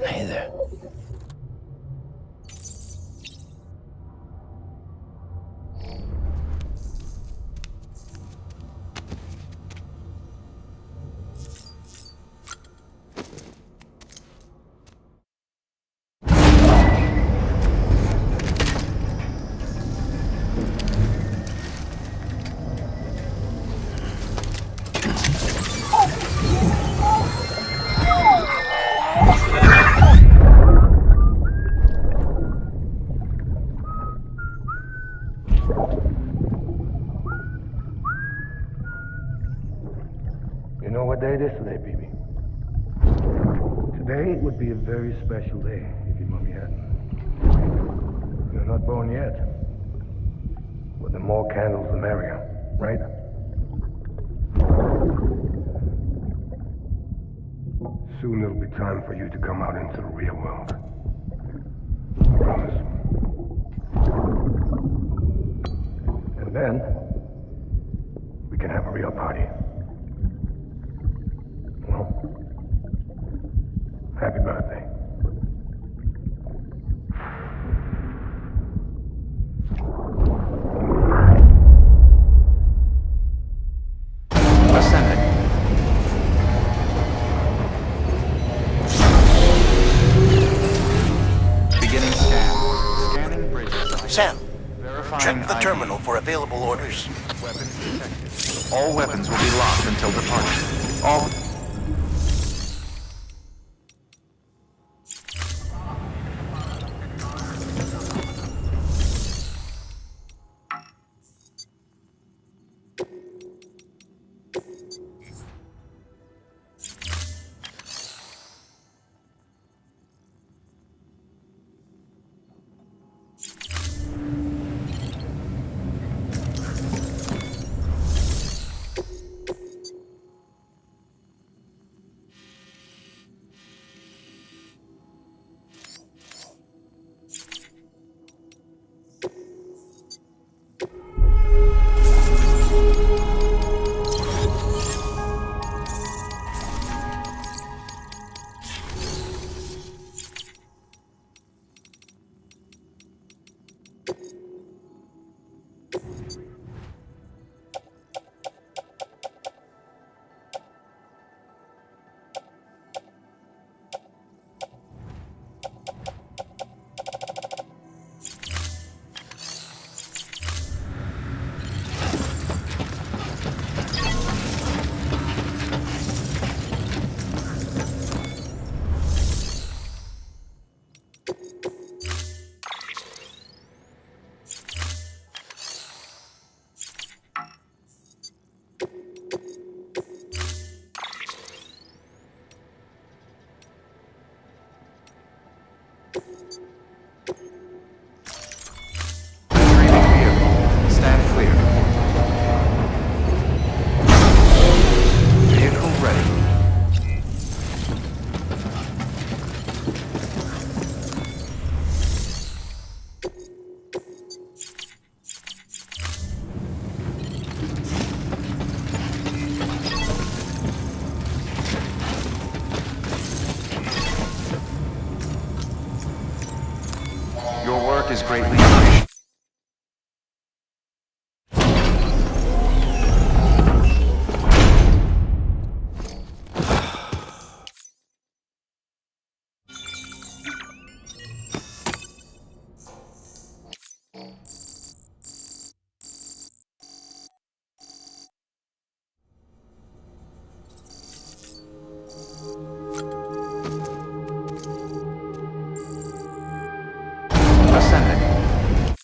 Hey there. You know what day it is today, BB? Today would be a very special day if your mommy hadn't. You're not born yet. But the more candles, the merrier, right? Soon it'll be time for you to come out into the real world. I promise. And then, we can have a real party. Well, happy birthday. Ascending. Beginning scan. Scanning bridges. Sam, Verifying check the ID. terminal for available orders. Weapons detected. All weapons will be locked until departure. All... Stand clear. Vehicle ready. Your work is greatly appreciated. Ascending.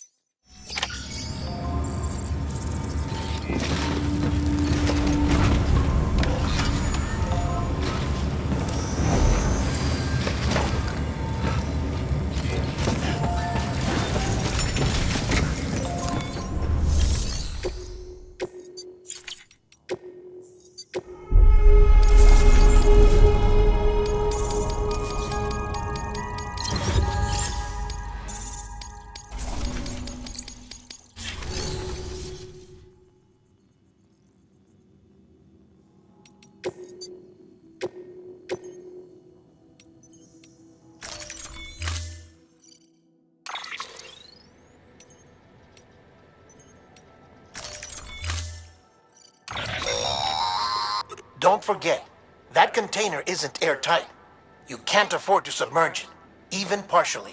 don't forget, that container isn't airtight. You can't afford to submerge it, even partially.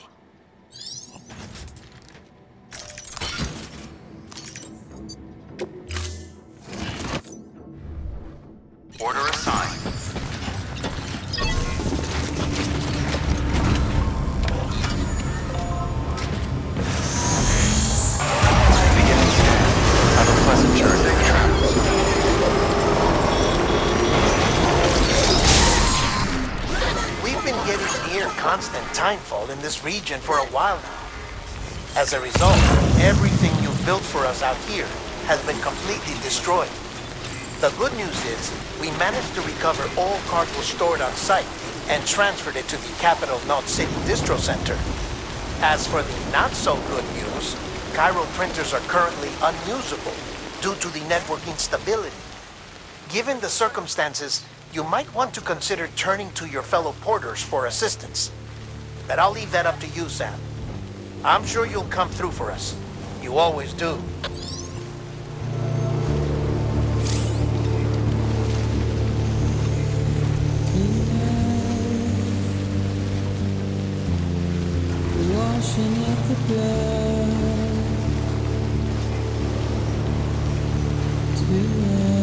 Order assigned. Beginning scan. Have a pleasant journey, travelers. We've been getting near constant timefall in this region for a while now. As a result, everything you've built for us out here has been completely destroyed. The good news is, we managed to recover all cargo stored on site and transferred it to the Capital Knot City Distro Center. As for the not-so-good news, Chiral printers are currently unusable due to the network instability. Given the circumstances, you might want to consider turning to your fellow porters for assistance. But I'll leave that up to you, Sam. I'm sure you'll come through for us. You always do. Washing up the blood tonight,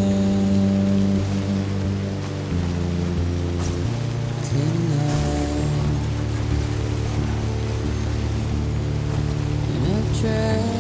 and I've tried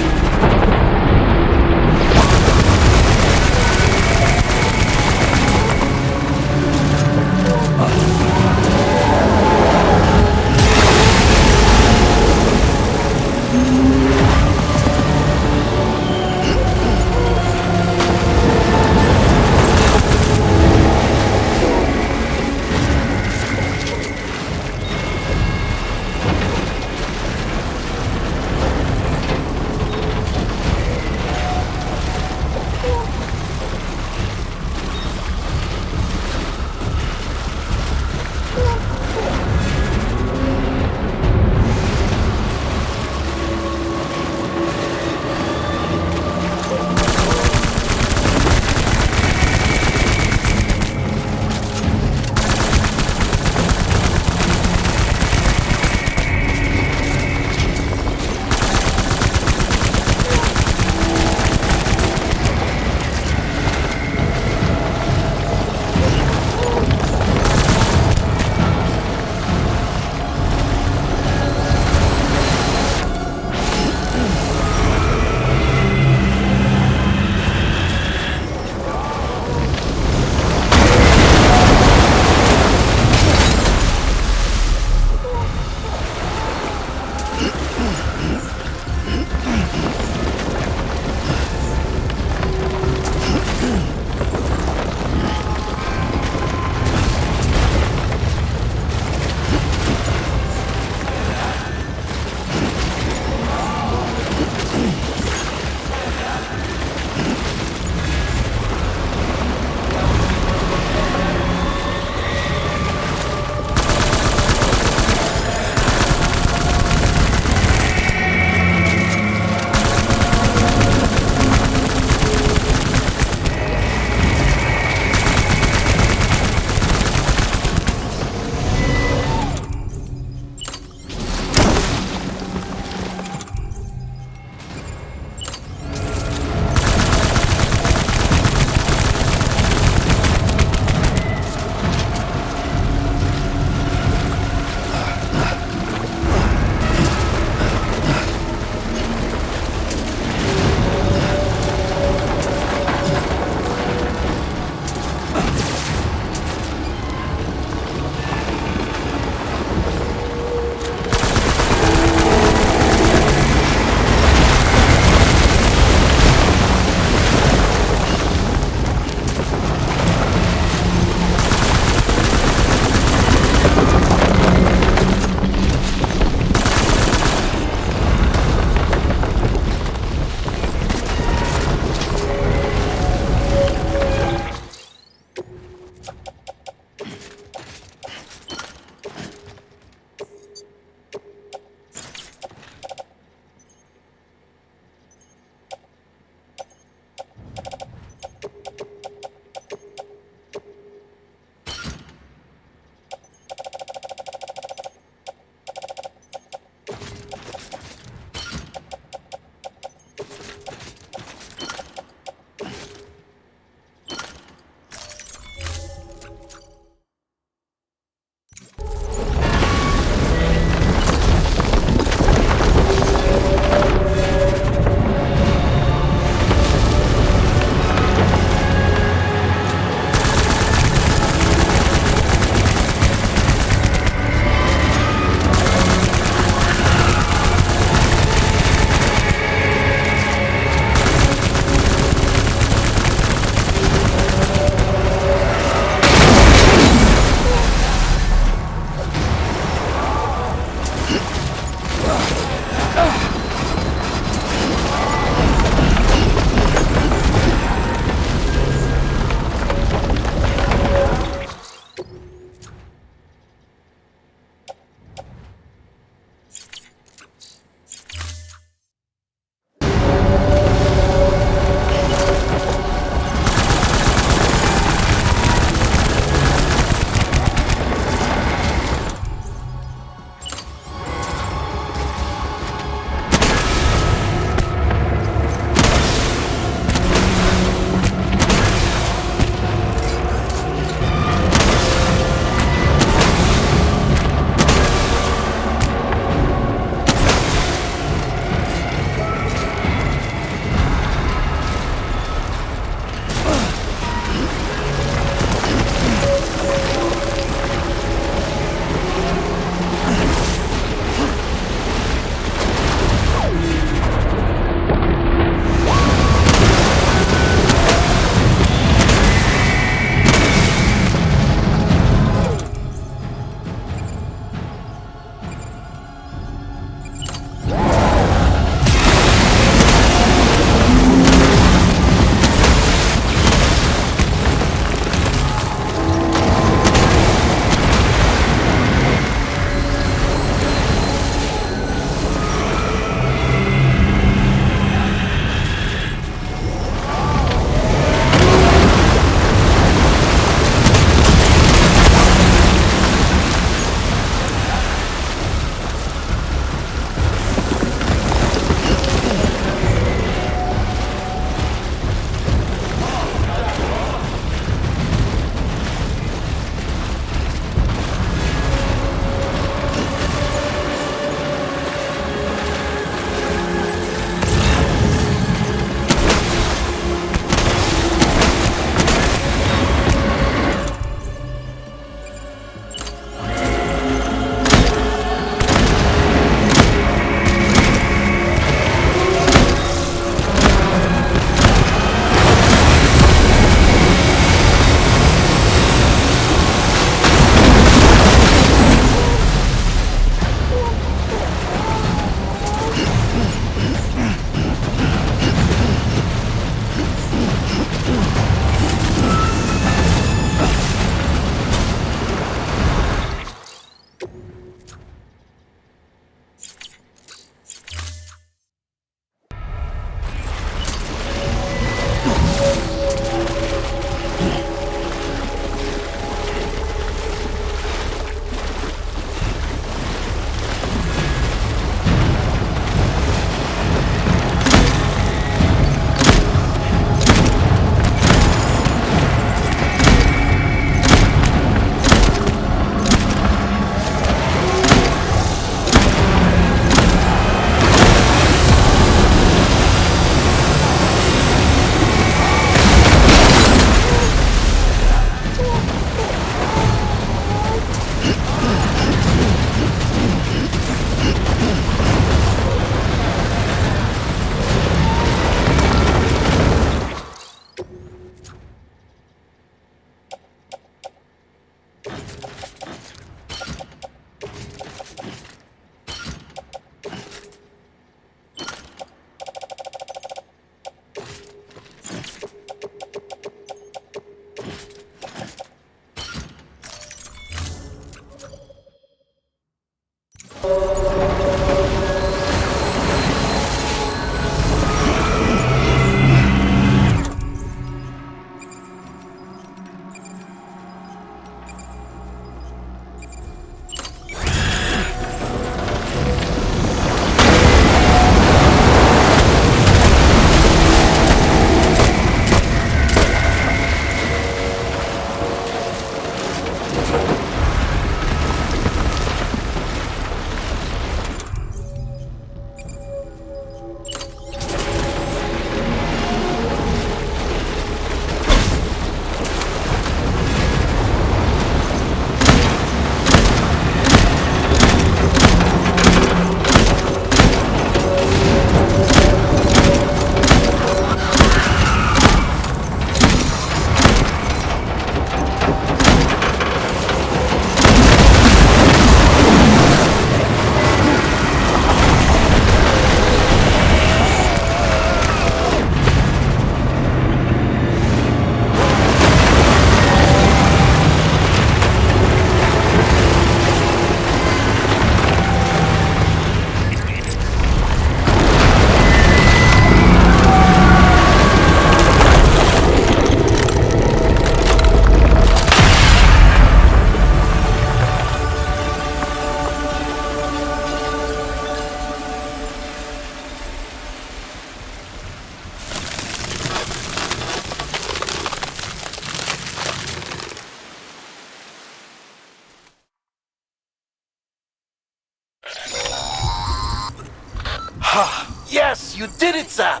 Yes, you did it, Sam!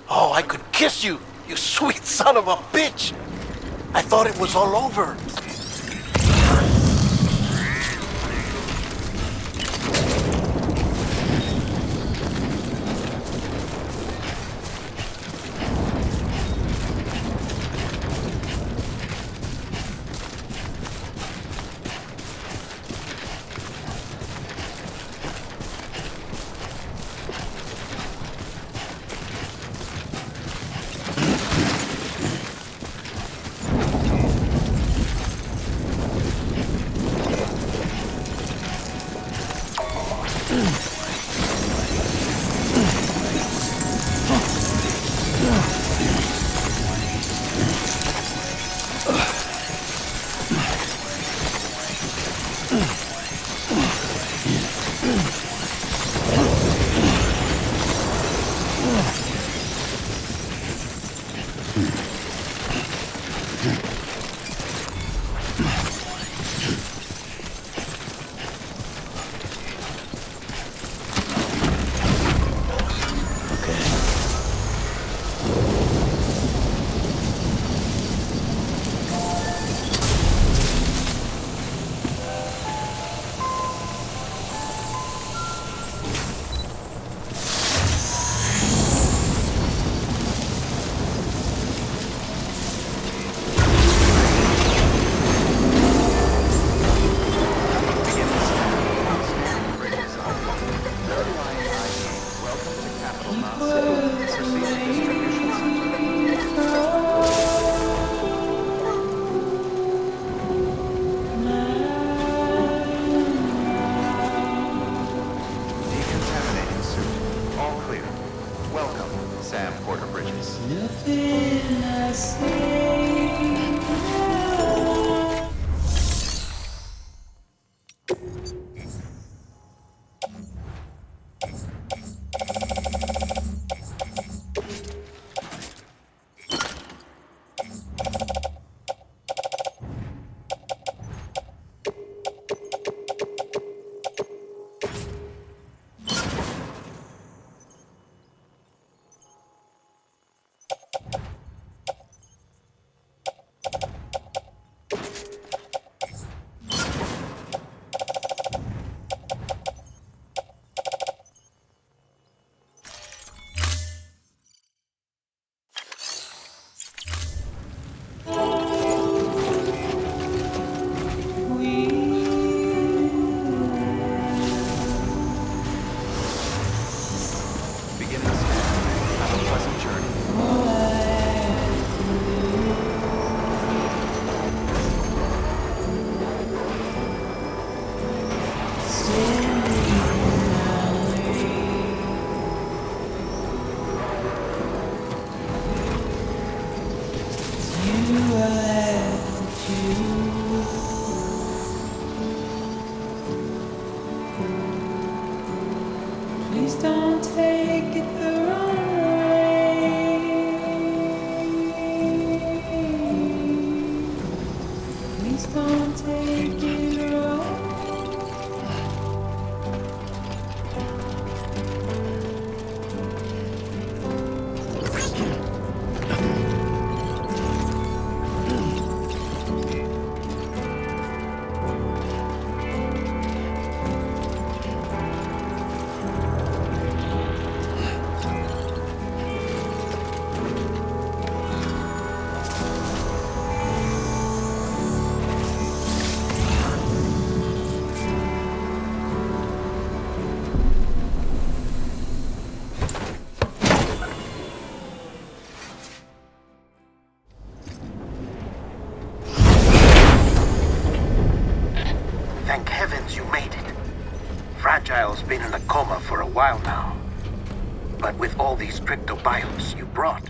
Oh, I could kiss you, you sweet son of a bitch! I thought it was all over. Decontaminating suit. All clear. Welcome, Sam Porter Bridges. Nothing I say. Beginning scan. Have a pleasant journey. Please don't take it the wrong way. Please don't take it wrong. Thank heavens you made it. Fragile's been in a coma for a while now. But with all these cryptobiotes you brought,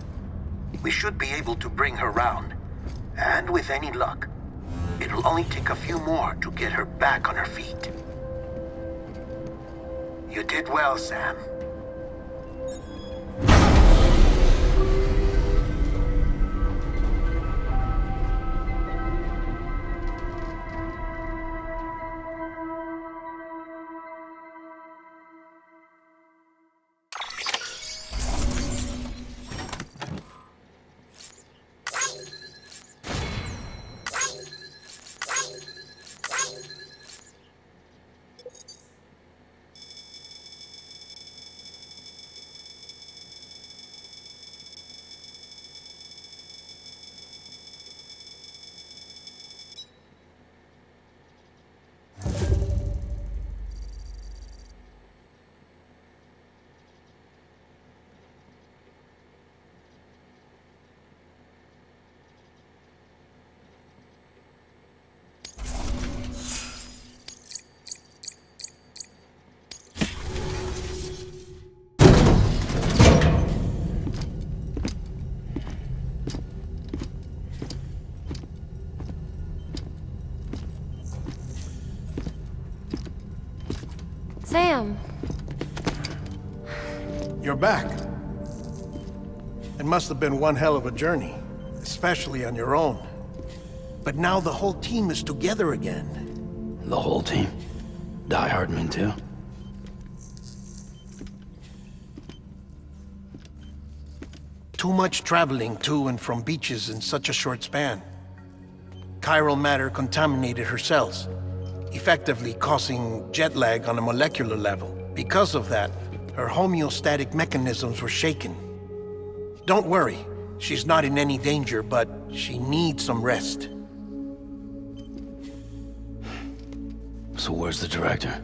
we should be able to bring her round. And with any luck, it'll only take a few more to get her back on her feet. You did well, Sam. Sam. You're back. It must have been one hell of a journey, especially on your own. But now the whole team is together again. The whole team? Die Hardman too? Too much traveling to and from beaches in such a short span. Chiral matter contaminated her cells, effectively causing jet lag on a molecular level. Because of that, her homeostatic mechanisms were shaken. Don't worry, she's not in any danger, but she needs some rest. So where's the director?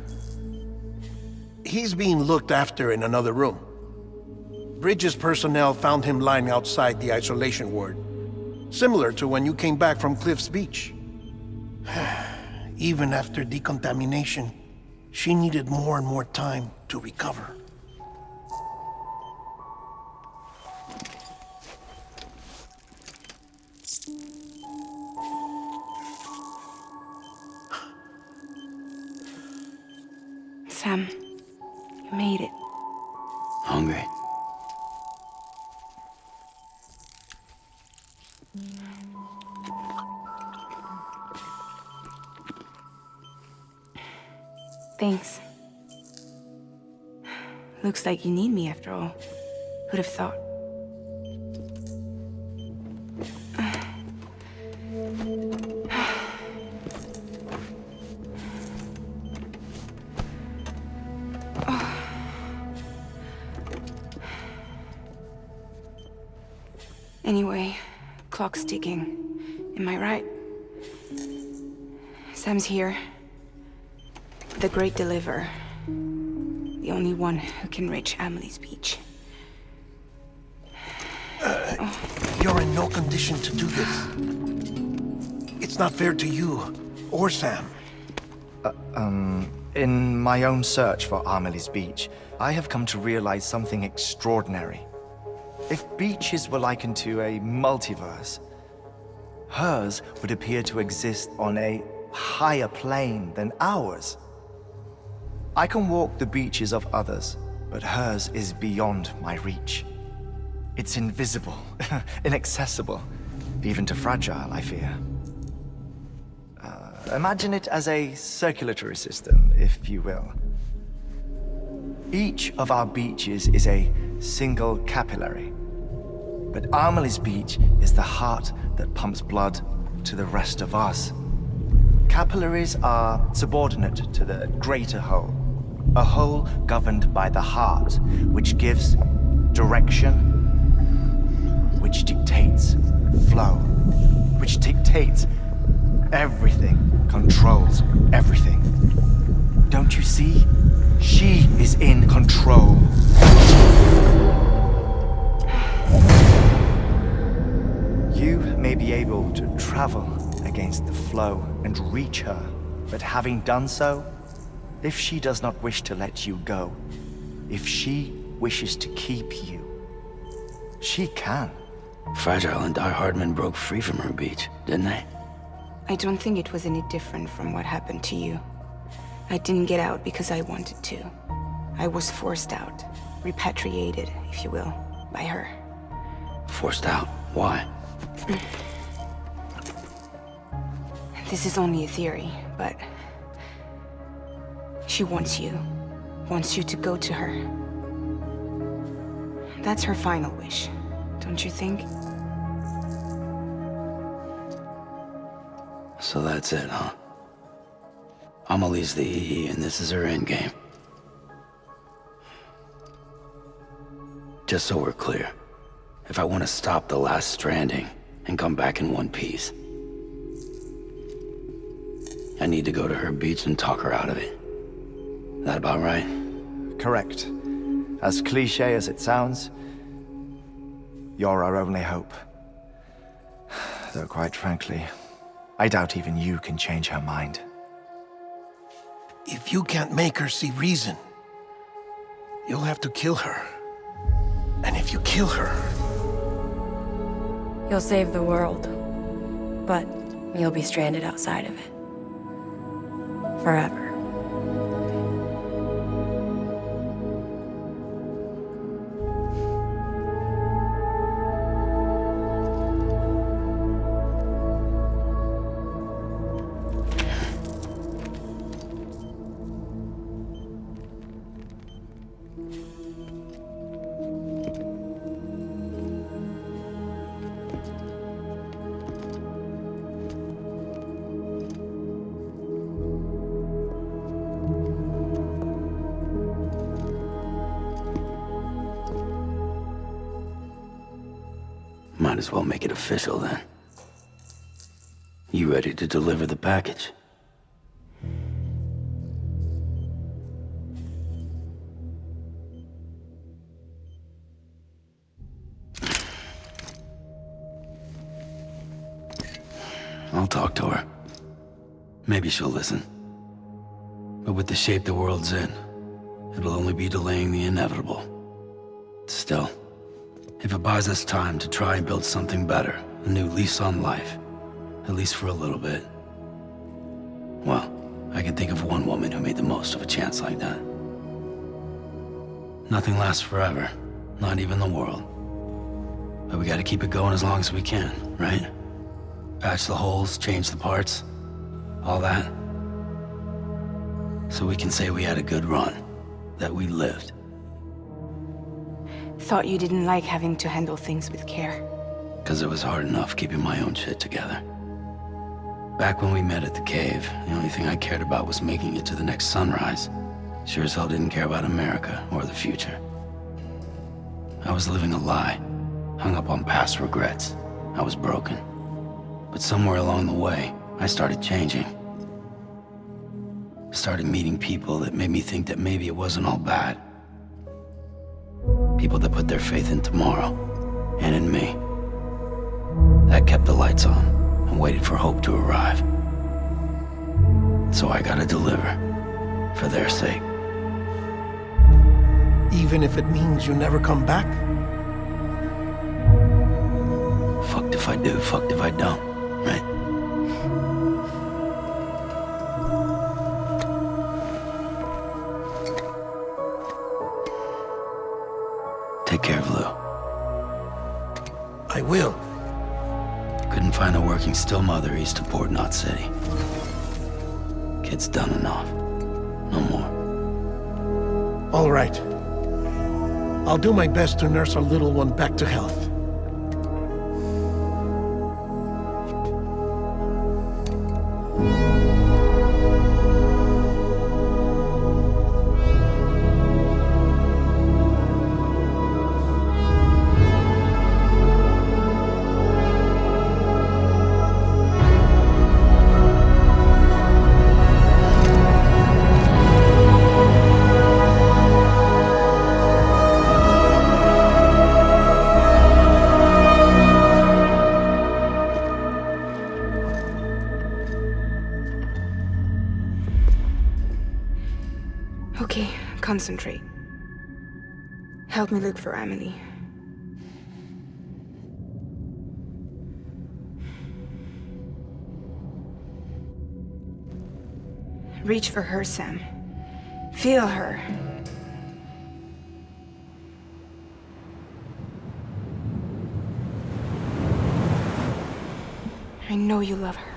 He's being looked after in another room. Bridges personnel found him lying outside the isolation ward. Similar to when you came back from Cliff's Beach. Even after decontamination, she needed more and more time to recover. Sam, you made it. Hungry? Thanks. Looks like you need me after all. Who'd have thought? Anyway, clock's ticking. Am I right? Sam's here. The Great Deliverer. The only one who can reach Amelie's Beach. You're in no condition to do this. It's not fair to you, or Sam. In my own search for Amelie's Beach, I have come to realize something extraordinary. If beaches were likened to a multiverse, hers would appear to exist on a higher plane than ours. I can walk the beaches of others, but hers is beyond my reach. It's invisible, inaccessible, even to fragile, I fear. Imagine it as a circulatory system, if you will. Each of our beaches is a single capillary, but Amelie's Beach is the heart that pumps blood to the rest of us. Capillaries are subordinate to the greater whole, a whole governed by the heart, which gives direction, which dictates flow, which dictates everything, controls everything. Don't you see? She is in control. You may be able to travel against the flow and reach her, but having done so, if she does not wish to let you go, if she wishes to keep you, she can. Fragile and Die Hardman broke free from her beach, didn't they? I don't think it was any different from what happened to you. I didn't get out because I wanted to. I was forced out, repatriated, if you will, by her. Forced out? Why? This is only a theory, but she wants you to go to her. That's her final wish, don't you think? So that's it, huh? Amelie's the EE, and this is her endgame. Just so we're clear, if I want to stop the last Stranding and come back in one piece, I need to go to her beach and talk her out of it. That about right? Correct. As cliché as it sounds, you're our only hope. Though quite frankly, I doubt even you can change her mind. If you can't make her see reason, you'll have to kill her. And if you kill her... You'll save the world, but you'll be stranded outside of it. Forever. might as well make it official then. You ready to deliver the package? I'll talk to her. Maybe she'll listen. But with the shape the world's in, it'll only be delaying the inevitable. Still, if it buys us time to try and build something better, a new lease on life, at least for a little bit, well, I can think of one woman who made the most of a chance like that. Nothing lasts forever, not even the world. But we gotta keep it going as long as we can, right? Patch the holes, change the parts, all that. So we can say we had a good run, that we lived. Thought you didn't like having to handle things with care. 'Cause it was hard enough keeping my own shit together. Back when we met at the cave, the only thing I cared about was making it to the next sunrise. Sure as hell didn't care about America or the future. I was living a lie, hung up on past regrets. I was broken. But somewhere along the way, I started changing. Started meeting people that made me think that maybe it wasn't all bad. People that put their faith in tomorrow, and in me. That kept the lights on, and waited for hope to arrive. So I gotta deliver, for their sake. Even if it means you never come back? Fucked if I do, fucked if I don't, right? Take care of Lou. I will. Couldn't find a working still mother east of Port Knot City. Kid's done enough. No more. All right. I'll do my best to nurse our little one back to health. Okay, concentrate. Help me look for Emily. Reach for her, Sam. Feel her. I know you love her.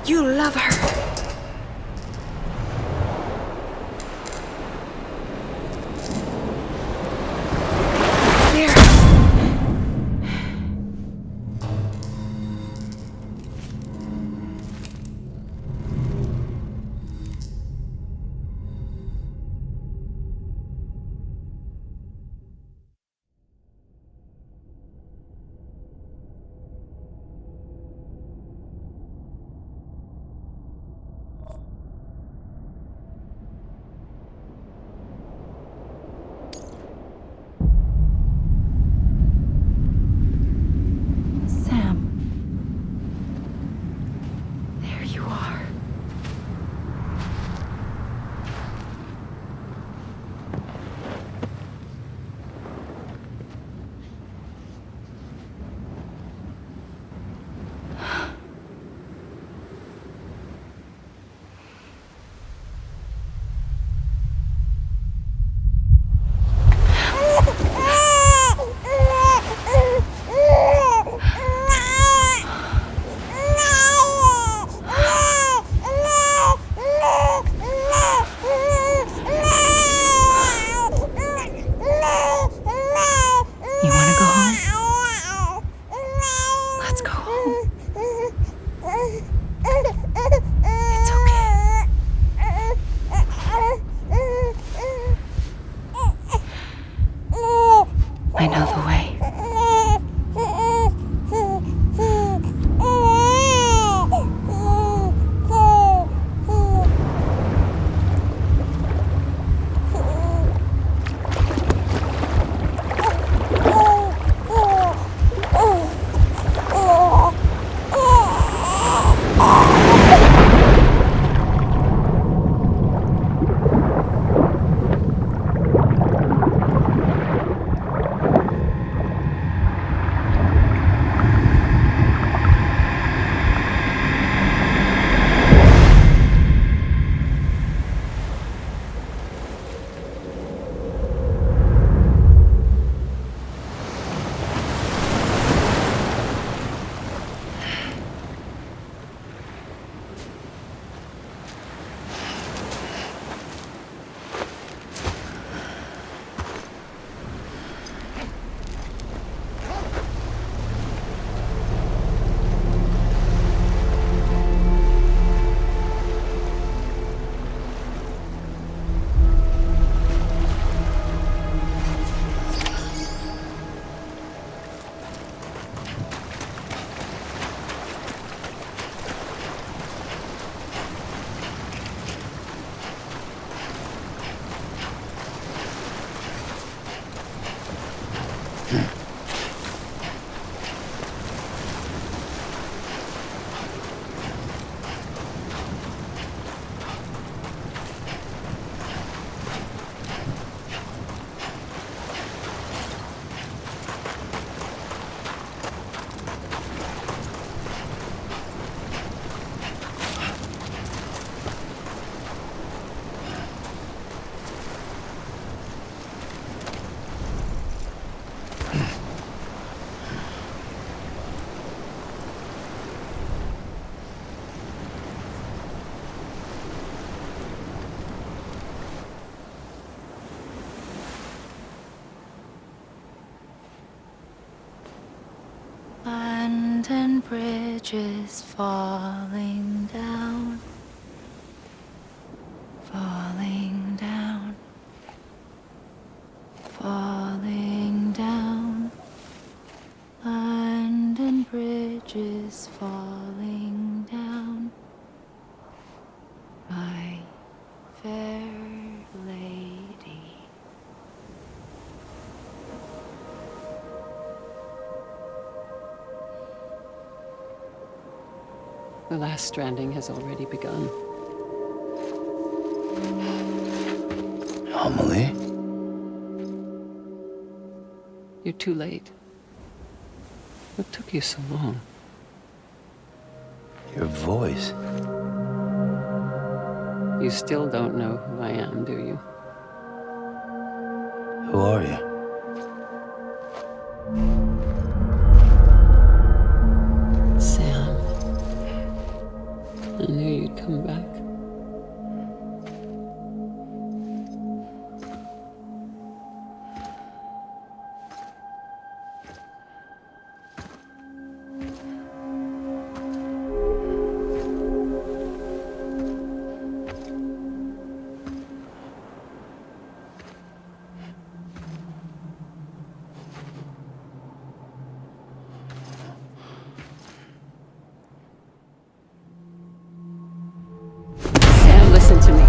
You love her! I know the way. Land and bridges falling down, falling down, falling down. Land and bridges falling down, my fair lady. The last stranding has already begun. Amelie? You're too late. What took you so long? Your voice. You still don't know who I am, do you? Who are you? Sam. I knew you'd come back. Sam, listen to me.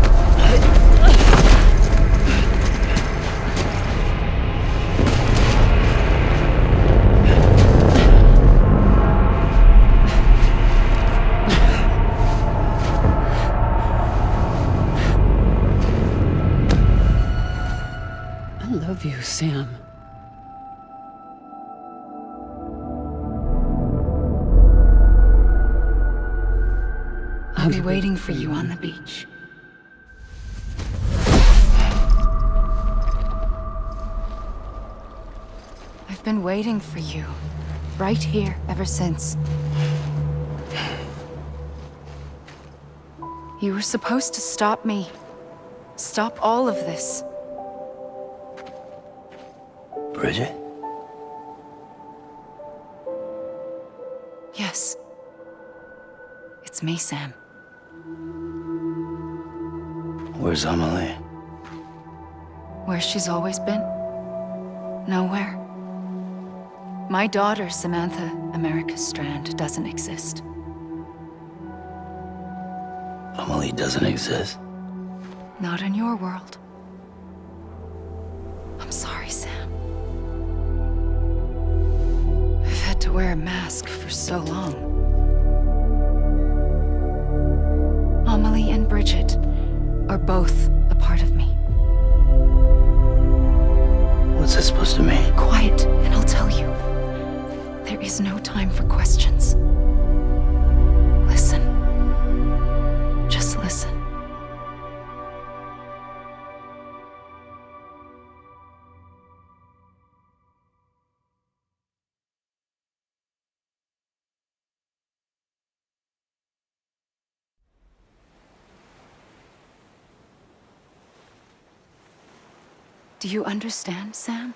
I love you, Sam. I'll be waiting for you on the beach. I've been waiting for you, right here, ever since. You were supposed to stop me. Stop all of this. Bridget? Yes. It's me, Sam. Where's Amelie? Where she's always been. Nowhere. My daughter, Samantha America Strand, doesn't exist. Amelie doesn't exist? Not in your world. I'm sorry, Sam. I've had to wear a mask for so long. Amelie and Bridget are both a part of me. What's that supposed to mean? Quiet, and I'll tell you. There is no time for questions. Listen. Just listen. Do you understand, Sam?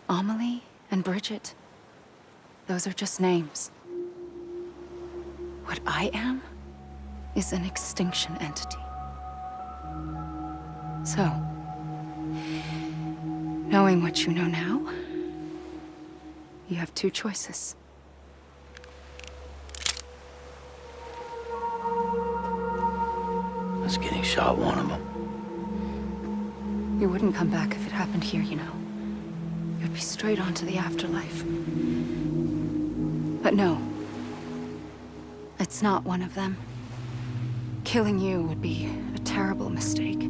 Amelie and Bridget, those are just names. What I am is an extinction entity. So, knowing what you know now, you have two choices. Us getting shot, one of them. You wouldn't come back if it happened here, you know. you'd be straight onto the afterlife. But no. It's not one of them. Killing you would be a terrible mistake.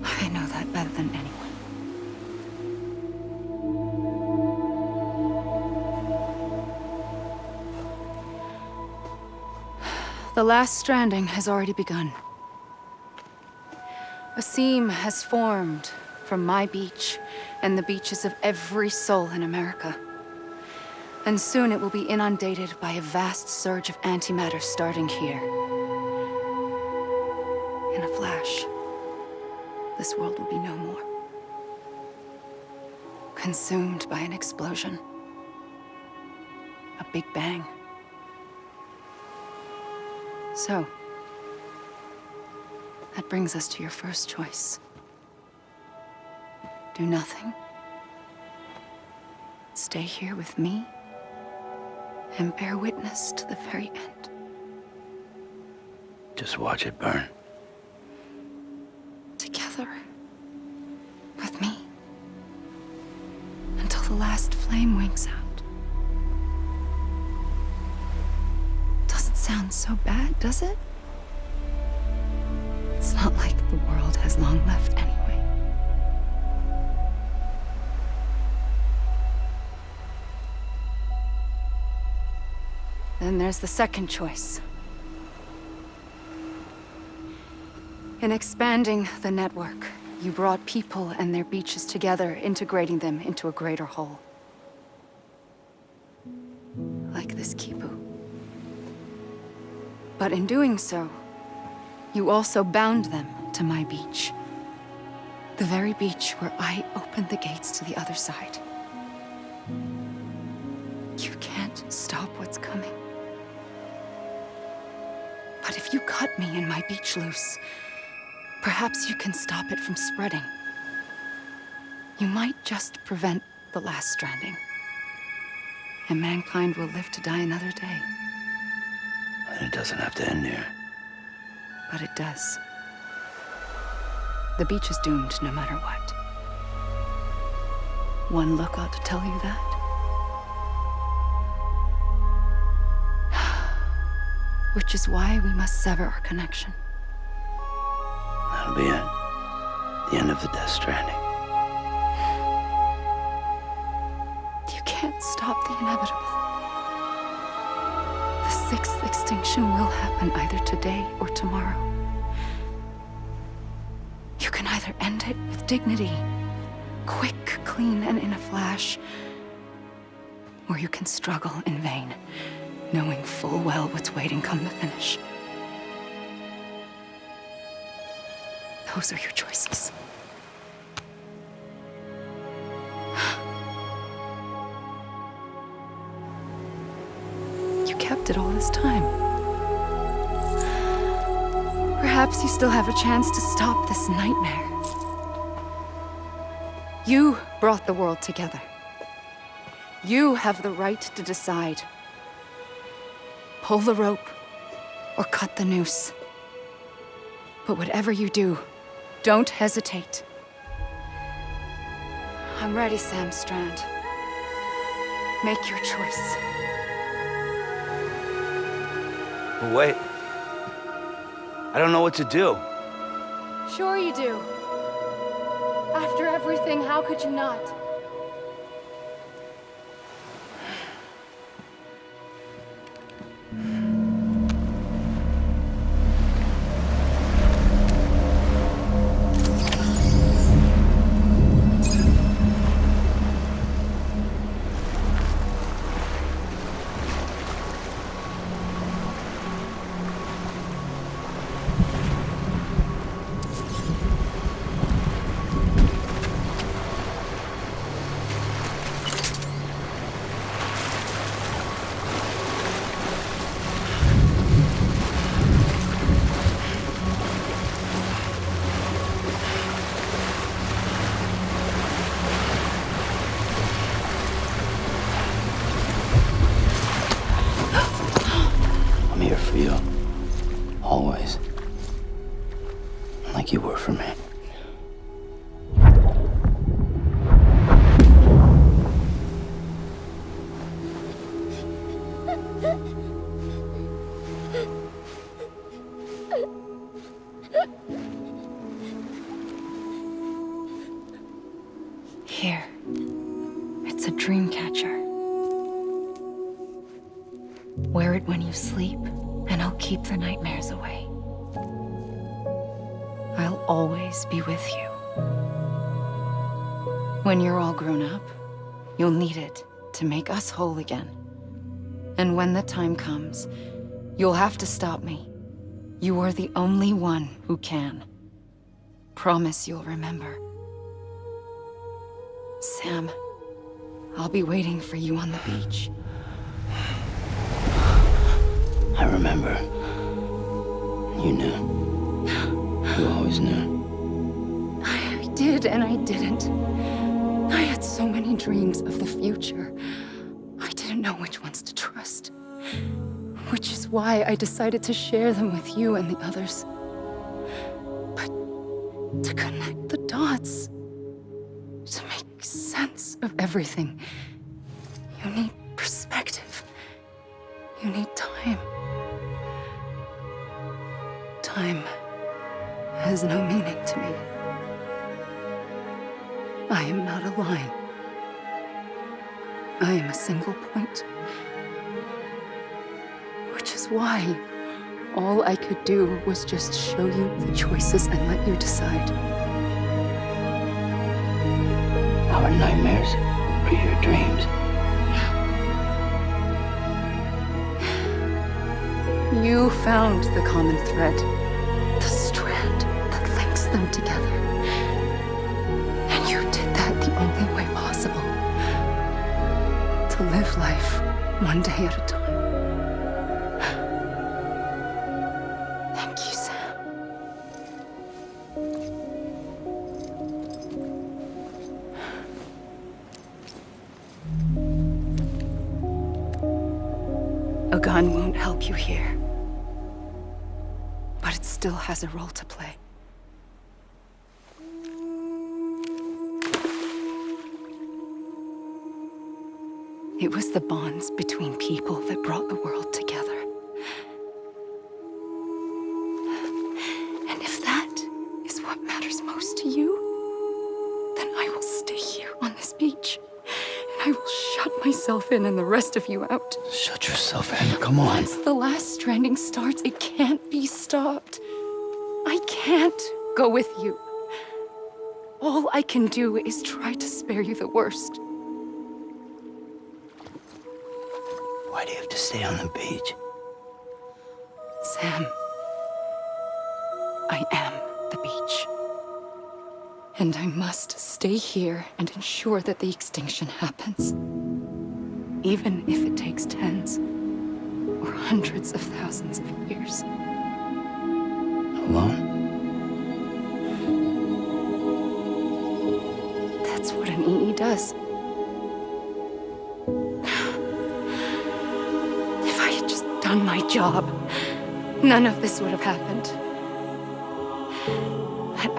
I know that better than anyone. The last stranding has already begun. A seam has formed from my beach and the beaches of every soul in America. And soon it will be inundated by a vast surge of antimatter starting here. In a flash, this world will be no more. Consumed by an explosion. A big bang. So, that brings us to your first choice. Do nothing. Stay here with me and bear witness to the very end. Just watch it burn. Together. With me. Until the last flame winks out. Doesn't sound so bad, does it? It's not like the world has long left anyway. Then there's the second choice. In expanding the network, you brought people and their beaches together, integrating them into a greater whole. Like this Kipu. But in doing so, you also bound them to my beach. The very beach where I opened the gates to the other side. You can't stop what's coming. But if you cut me and my beach loose, perhaps you can stop it from spreading. You might just prevent the last stranding. And mankind will live to die another day. And it doesn't have to end here. But it does. The beach is doomed no matter what. One look ought to tell you that. Which is why we must sever our connection. That'll be it. The end of the Death Stranding. You can't stop the inevitable. The sixth extinction will happen either today or tomorrow. You can either end it with dignity, quick, clean, and in a flash, or you can struggle in vain, knowing full well what's waiting come the finish. Those are your choices. You kept it all this time. Perhaps you still have a chance to stop this nightmare. You brought the world together. You have the right to decide. Pull the rope or cut the noose. But whatever you do, don't hesitate. I'm ready, Sam Strand. Make your choice. But wait. I don't know what to do. Sure you do. After everything, how could you not? Here. It's a dream catcher. Wear it when you sleep, and I'll keep the nightmares away. I'll always be with you. When you're all grown up, you'll need it to make us whole again. And when the time comes, you'll have to stop me. You are the only one who can. Promise you'll remember. Sam, I'll be waiting for you on the beach. I remember. You knew. You always knew. I did and I didn't. I had so many dreams of the future. I didn't know which ones to trust. Which is why I decided to share them with you and the others. But to connect the dots, to make sense of everything, you need perspective. You need time. Time has no meaning to me. I am not a line. I am a single point. Which is why all I could do was just show you the choices and let you decide. Our nightmares are your dreams. You found the common thread, the strand that links them together. And you did that the only way possible. To live life one day at a time. Thank you, Sam. A gun won't help you here. But it still has a role to play. It was the bonds between people that brought the world together. And if that is what matters most to you, then I will stay here on this beach. And I will shut myself in and the rest of you out. Shut yourself in, come on. Once the last stranding starts, it can't be stopped. I can't go with you. All I can do is try to spare you the worst. Why do you have to stay on the beach? Sam, I am the beach. And I must stay here and ensure that the extinction happens. Even if it takes tens or hundreds of thousands of years. Alone? That's what an EE does. If I had just done my job, none of this would have happened. But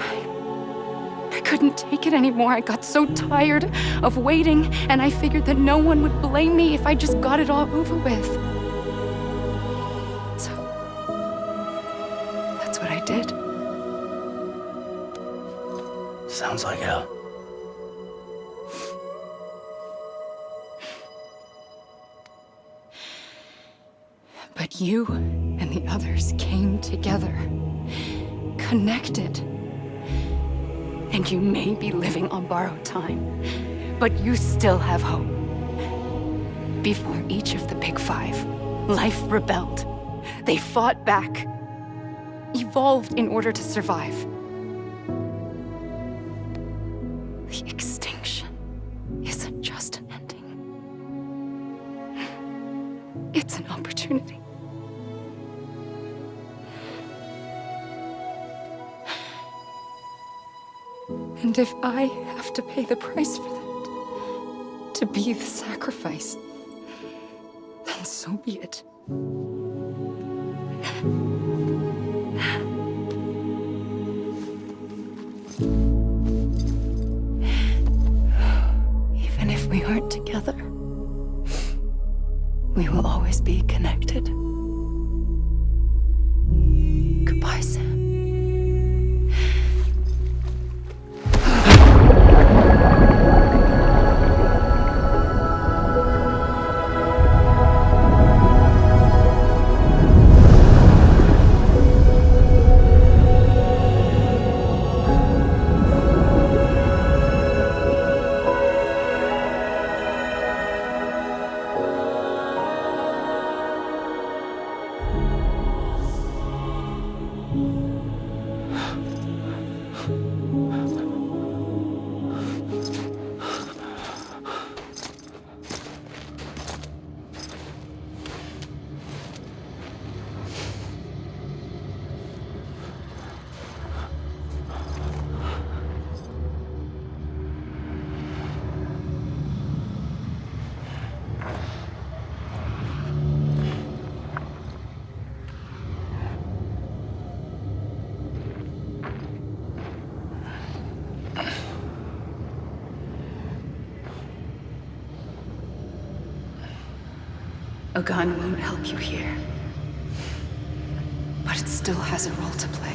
I couldn't take it anymore. I got so tired of waiting, and I figured that no one would blame me if I just got it all over with. So, that's what I did. Sounds like hell. But you and the others came together, connected. And you may be living on borrowed time, but you still have hope. Before each of the Big Five, life rebelled. They fought back, evolved in order to survive. The extinction isn't just an ending. It's an opportunity. And if I have to pay the price for that, to be the sacrifice, then so be it. Even if we aren't together, we will always be connected. Goodbye, Sam. A gun won't help you here. But it still has a role to play.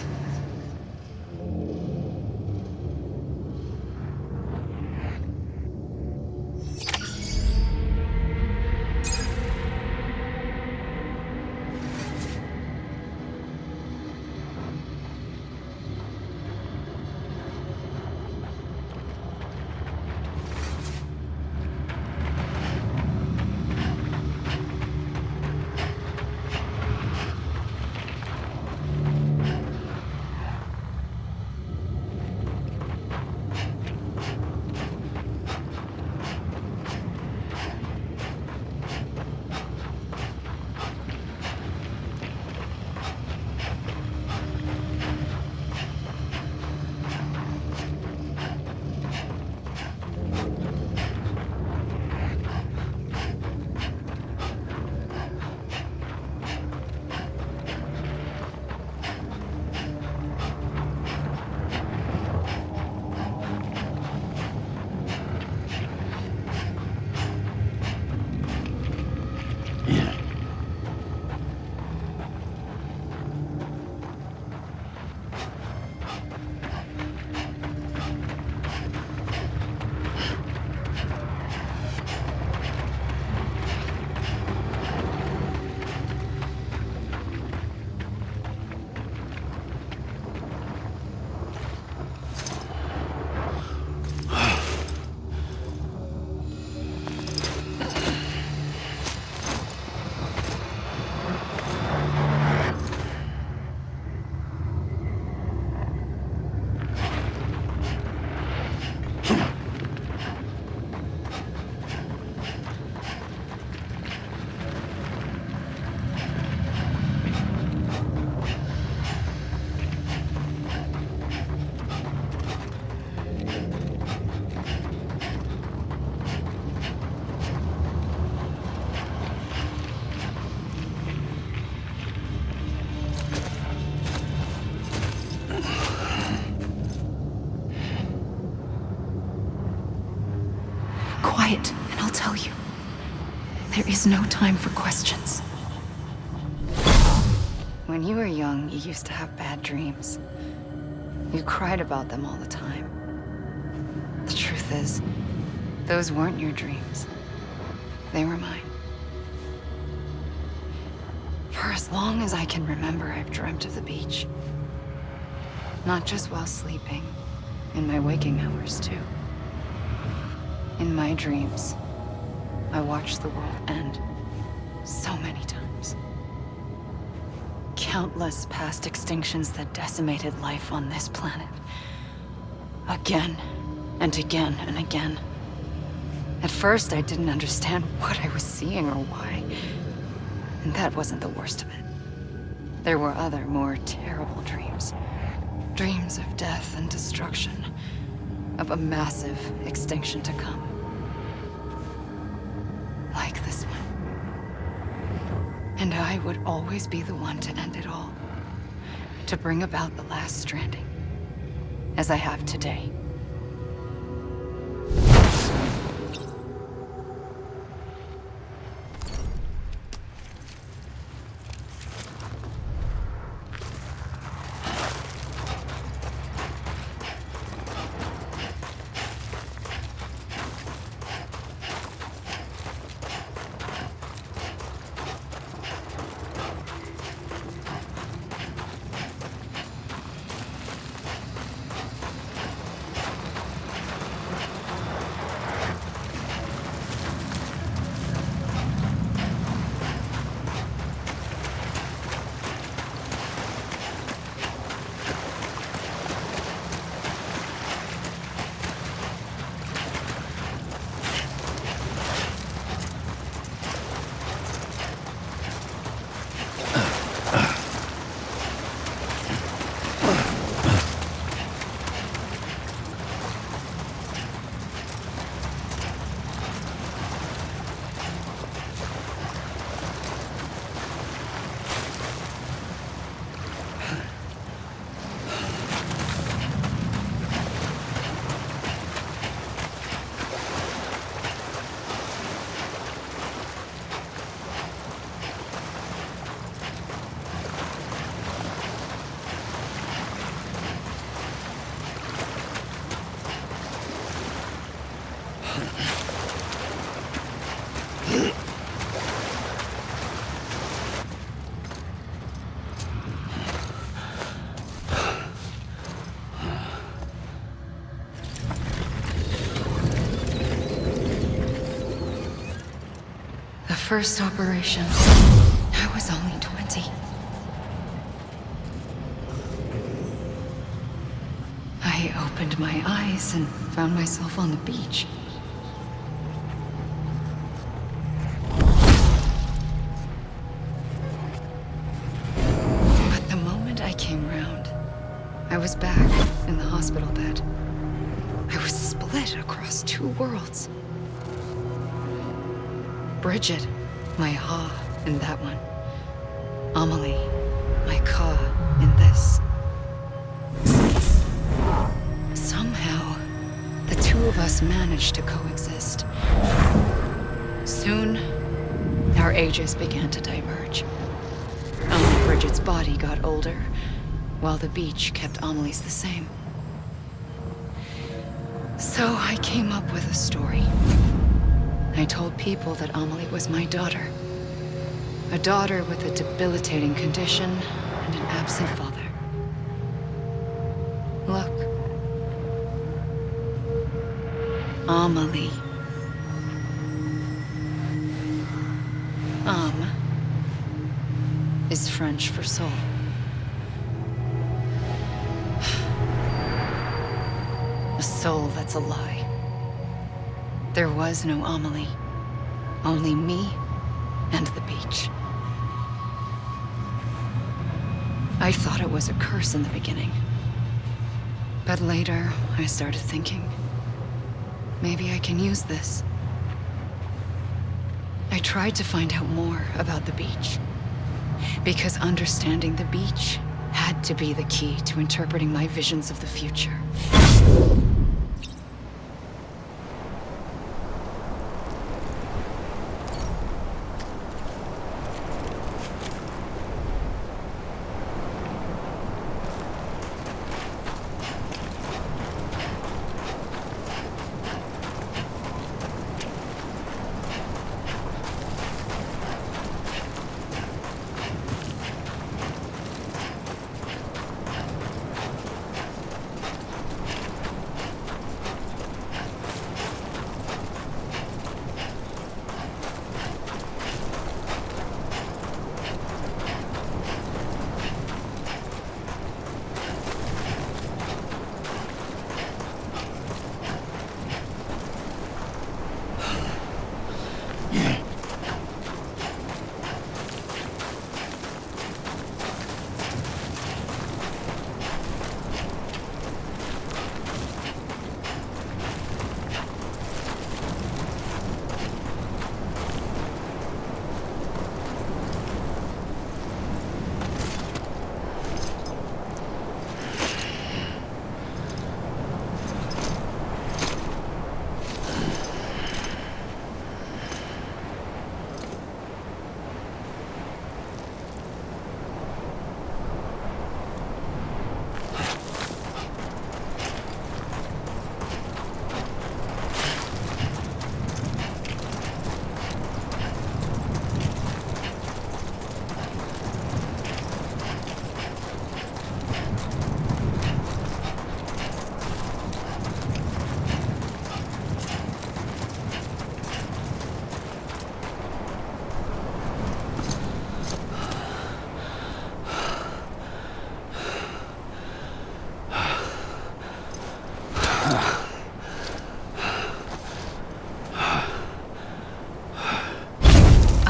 Quiet, and I'll tell you. There is no time for questions. When you were young, you used to have bad dreams. You cried about them all the time. The truth is, those weren't your dreams. They were mine. For as long as I can remember, I've dreamt of the beach. Not just while sleeping, in my waking hours too. In my dreams, I watched the world end so many times. Countless past extinctions that decimated life on this planet. Again, and again, and again. At first, I didn't understand what I was seeing or why. And that wasn't the worst of it. There were other, more terrible dreams. Dreams of death and destruction. Of a massive extinction to come. Like this one. And I would always be the one to end it all. To bring about the last stranding. As I have today. The first operation, I was only 20. I opened my eyes and found myself on the beach. But the moment I came round, I was back in the hospital bed. I was split across two worlds. Bridget, my Ha in that one. Amelie, my Ka in this. Somehow, the two of us managed to coexist. Soon, our ages began to diverge. Only Bridget's body got older, while the beach kept Amelie's the same. So I came up with a story. I told people that Amelie was my daughter. A daughter with a debilitating condition and an absent father. Look. Amelie. Am is French for soul. A soul that's a lie. There was no Amelie. Only me and the beach. I thought it was a curse in the beginning. But later, I started thinking, maybe I can use this. I tried to find out more about the beach. Because understanding the beach had to be the key to interpreting my visions of the future.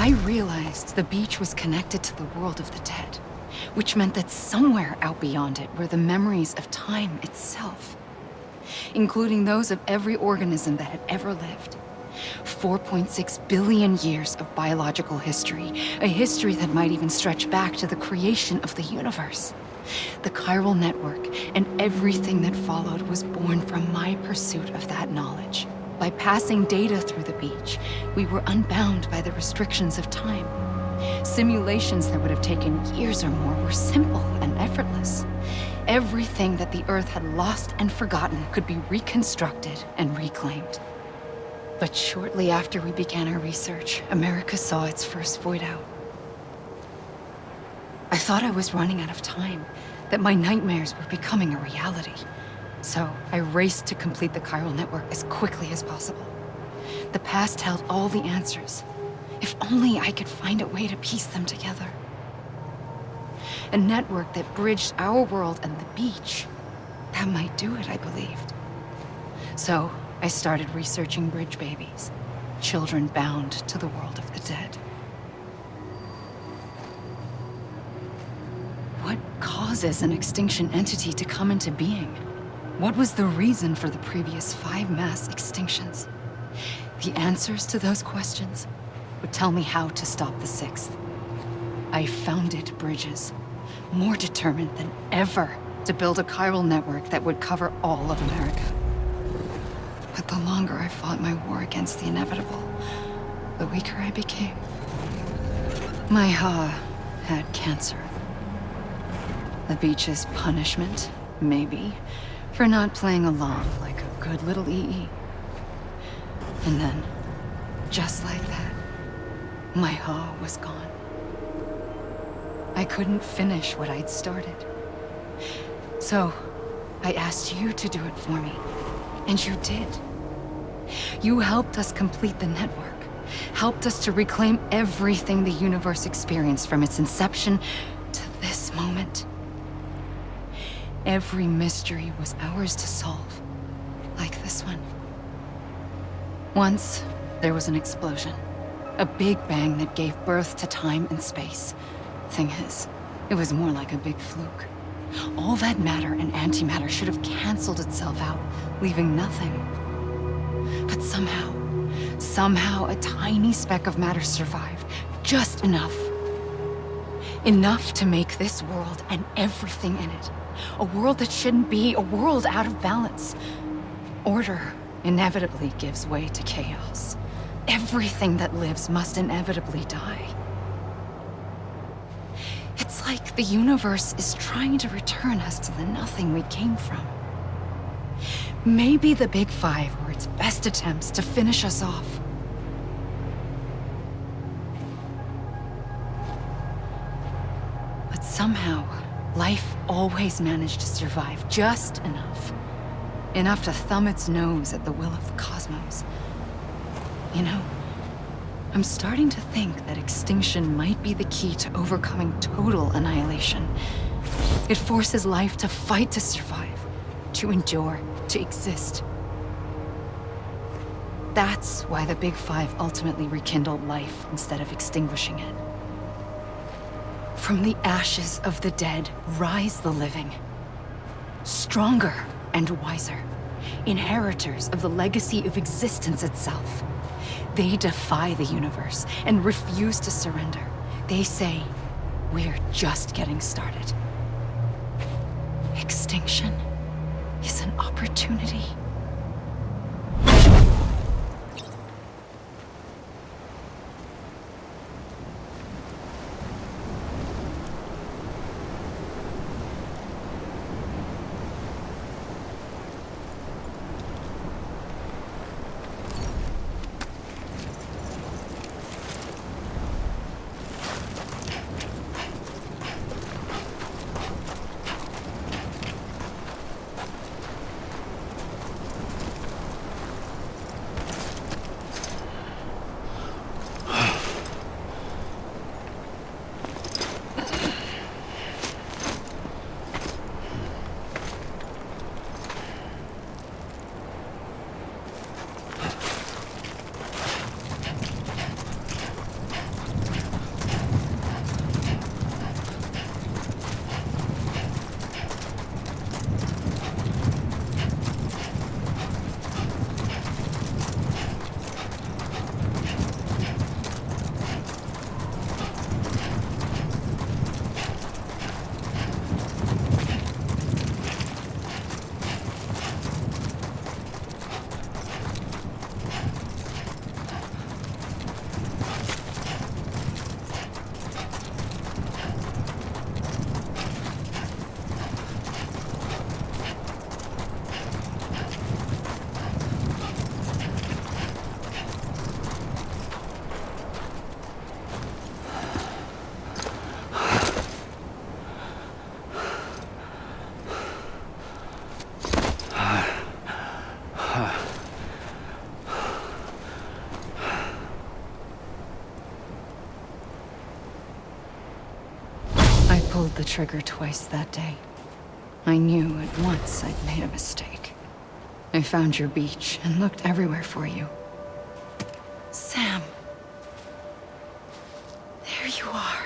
I realized the beach was connected to the world of the dead, which meant that somewhere out beyond it were the memories of time itself, including those of every organism that had ever lived. 4.6 billion years of biological history, a history that might even stretch back to the creation of the universe. The chiral network and everything that followed was born from my pursuit of that knowledge. By passing data through the beach, we were unbound by the restrictions of time. Simulations that would have taken years or more were simple and effortless. Everything that the Earth had lost and forgotten could be reconstructed and reclaimed. But shortly after we began our research, America saw its first void out. I thought I was running out of time, that my nightmares were becoming a reality. So I raced to complete the chiral network as quickly as possible. The past held all the answers. If only I could find a way to piece them together. A network that bridged our world and the beach. That might do it, I believed. So I started researching bridge babies, children bound to the world of the dead. What causes an extinction entity to come into being? What was the reason for the previous 5 mass extinctions? The answers to those questions would tell me how to stop the 6th. I founded bridges, more determined than ever to build a chiral network that would cover all of America. But the longer I fought my war against the inevitable, the weaker I became. My Ha had cancer. The beach's punishment, maybe, for not playing along like a good little EE. And then, just like that, my Ha was gone. I couldn't finish what I'd started. So, I asked you to do it for me, and you did. You helped us complete the network, helped us to reclaim everything the universe experienced from its inception to this moment. Every mystery was ours to solve, like this one. Once, there was an explosion. A big bang that gave birth to time and space. Thing is, it was more like a big fluke. All that matter and antimatter should have canceled itself out, leaving nothing. But somehow a tiny speck of matter survived. Just enough. Enough to make this world and everything in it. A world that shouldn't be, a world out of balance. Order inevitably gives way to chaos. Everything that lives must inevitably die. It's like the universe is trying to return us to the nothing we came from. Maybe the Big Five were its best attempts to finish us off. But somehow, life always managed to survive just enough. Enough to thumb its nose at the will of the cosmos. You know, I'm starting to think that extinction might be the key to overcoming total annihilation. It forces life to fight to survive, to endure, to exist. That's why the Big Five ultimately rekindled life instead of extinguishing it. From the ashes of the dead rise the living. Stronger and wiser. Inheritors of the legacy of existence itself. They defy the universe and refuse to surrender. They say, we're just getting started. Extinction is an opportunity. the trigger twice that day. I knew at once I'd made a mistake. I found your beach and looked everywhere for you. Sam. There you are.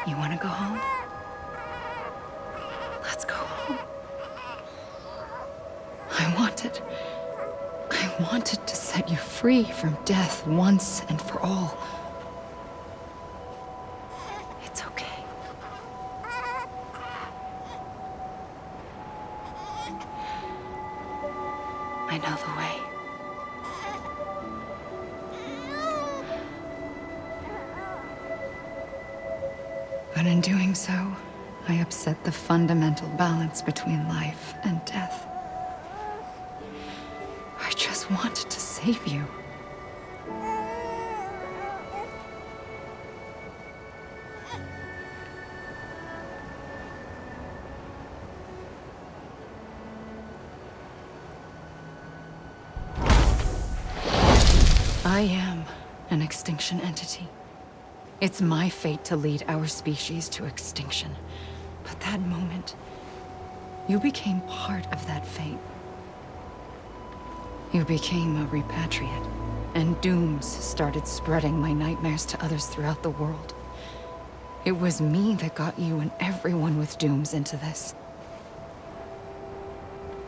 You want to go home? Let's go home. I wanted to set you free from death once and for all. It's okay. I know the way. But in doing so, I upset the fundamental balance between life and death. I just wanted to save you. I am an extinction entity. It's my fate to lead our species to extinction. But that moment, you became part of that fate. You became a repatriate, and dooms started spreading my nightmares to others throughout the world. It was me that got you and everyone with dooms into this.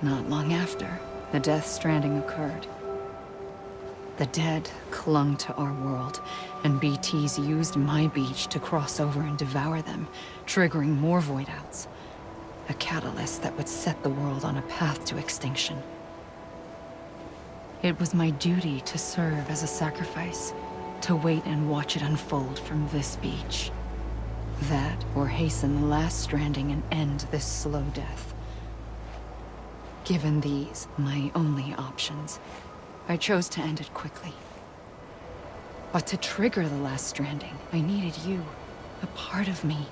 Not long after, the Death Stranding occurred. The dead clung to our world, and BTs used my beach to cross over and devour them, triggering more void outs. A catalyst that would set the world on a path to extinction. It was my duty to serve as a sacrifice, to wait and watch it unfold from this beach. That, or hasten the last stranding and end this slow death. Given these, my only options, I chose to end it quickly. But to trigger the last stranding, I needed you, a part of me.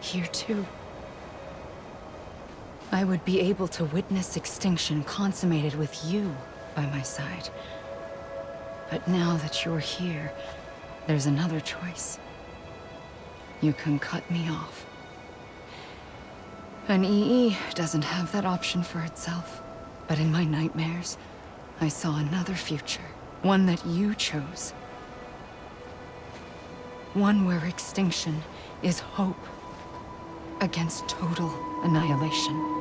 Here too. I would be able to witness extinction consummated with you by my side. But now that you're here, there's another choice. You can cut me off. An EE doesn't have that option for itself. But in my nightmares, I saw another future. One that you chose. One where extinction is hope against total annihilation.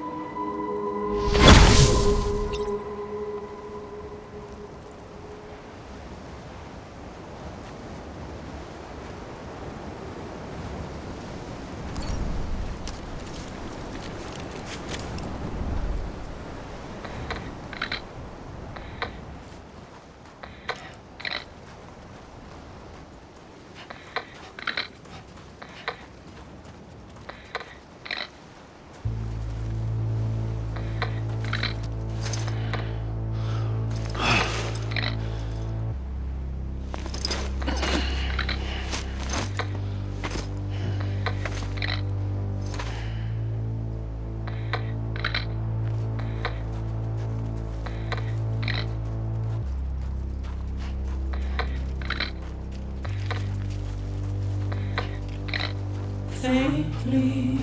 Faintly,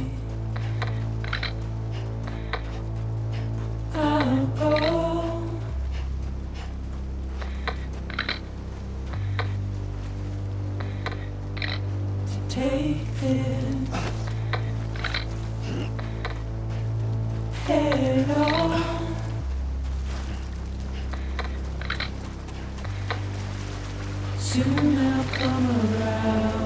I'll go. Take this head on. Soon I'll come around.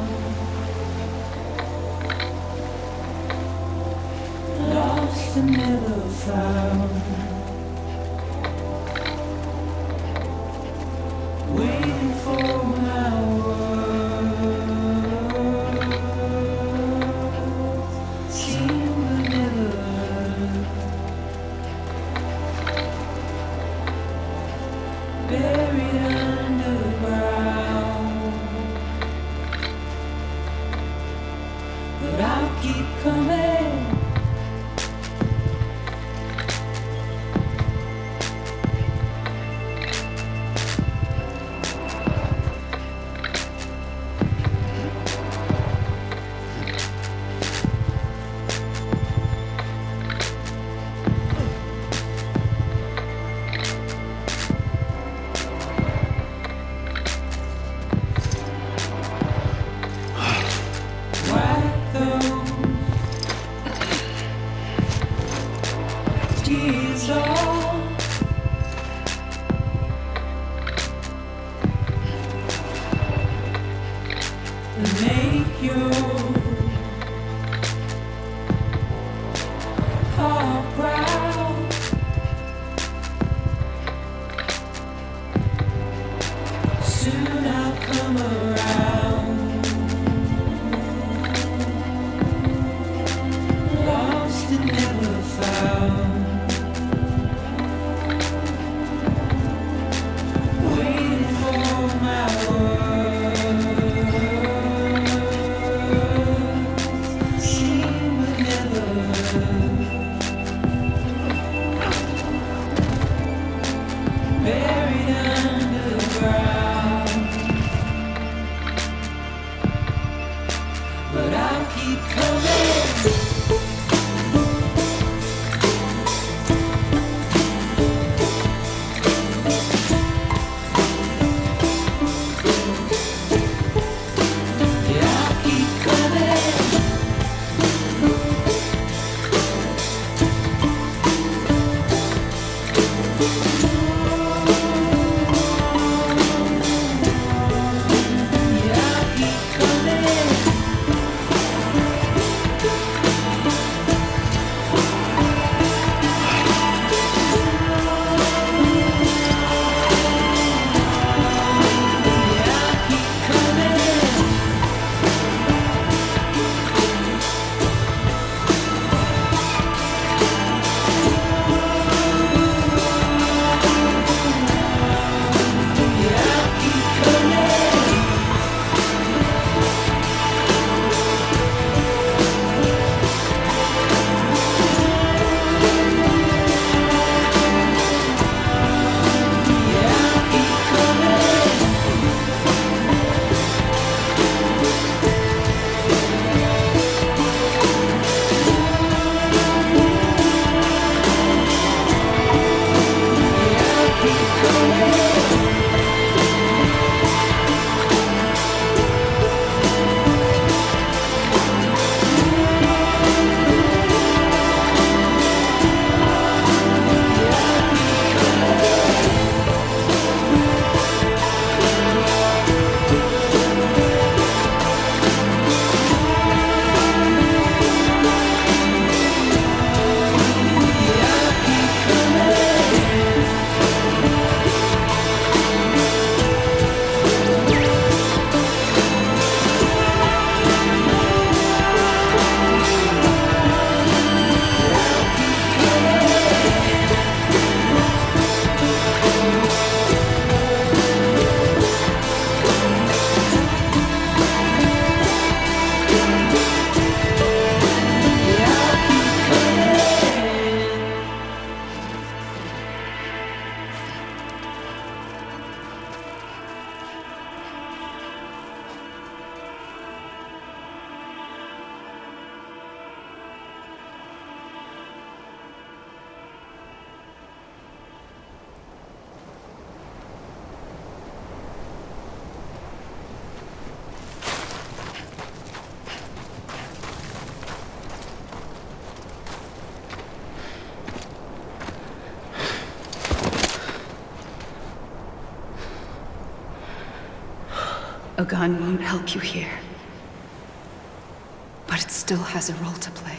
found. Waiting for my words seem to never buried underground, but I'll keep coming. Wipe those tears off, and make your heart proud. Soon I'll come around. Lost and never found. Waiting for my words seem but never buried underground. But I'll keep coming. Yeah, I'll keep coming. Yeah, I'll keep coming. Yeah, I'll keep coming. Yeah, I'll keep coming. Yeah, I'll keep coming. Yeah, I'll keep coming. A gun won't help you here, but it still has a role to play.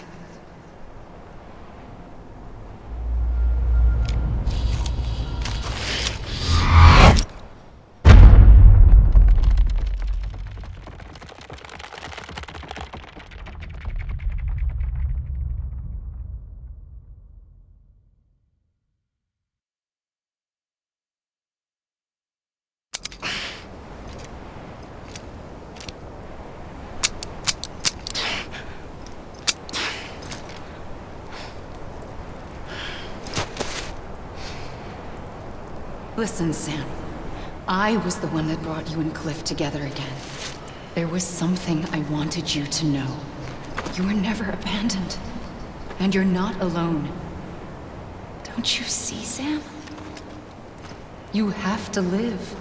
Listen, Sam. I was the one that brought you and Cliff together again. There was something I wanted you to know. You were never abandoned. And you're not alone. Don't you see, Sam? You have to live.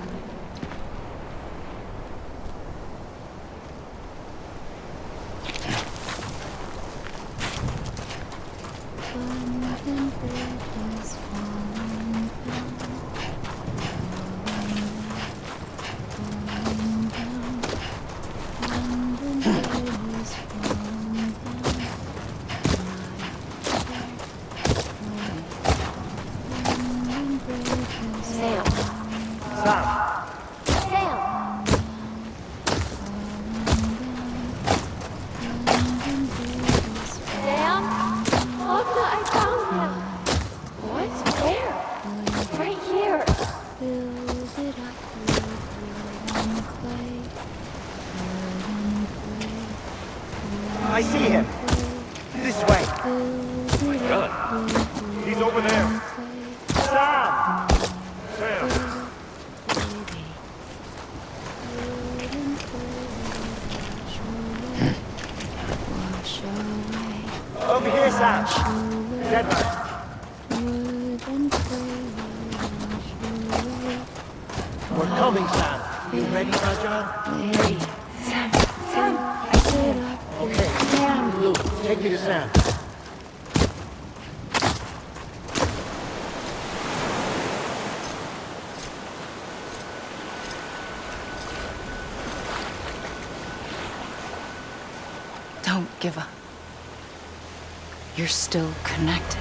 I see him. This way. My God. He's over there. Sam! Sam! Over here, Sam. Dead man. We're coming, Sam. You ready, Fragile? Ready. Sam, I said Okay. Sam. Luke, take me to Sam. Don't give up. You're still connected.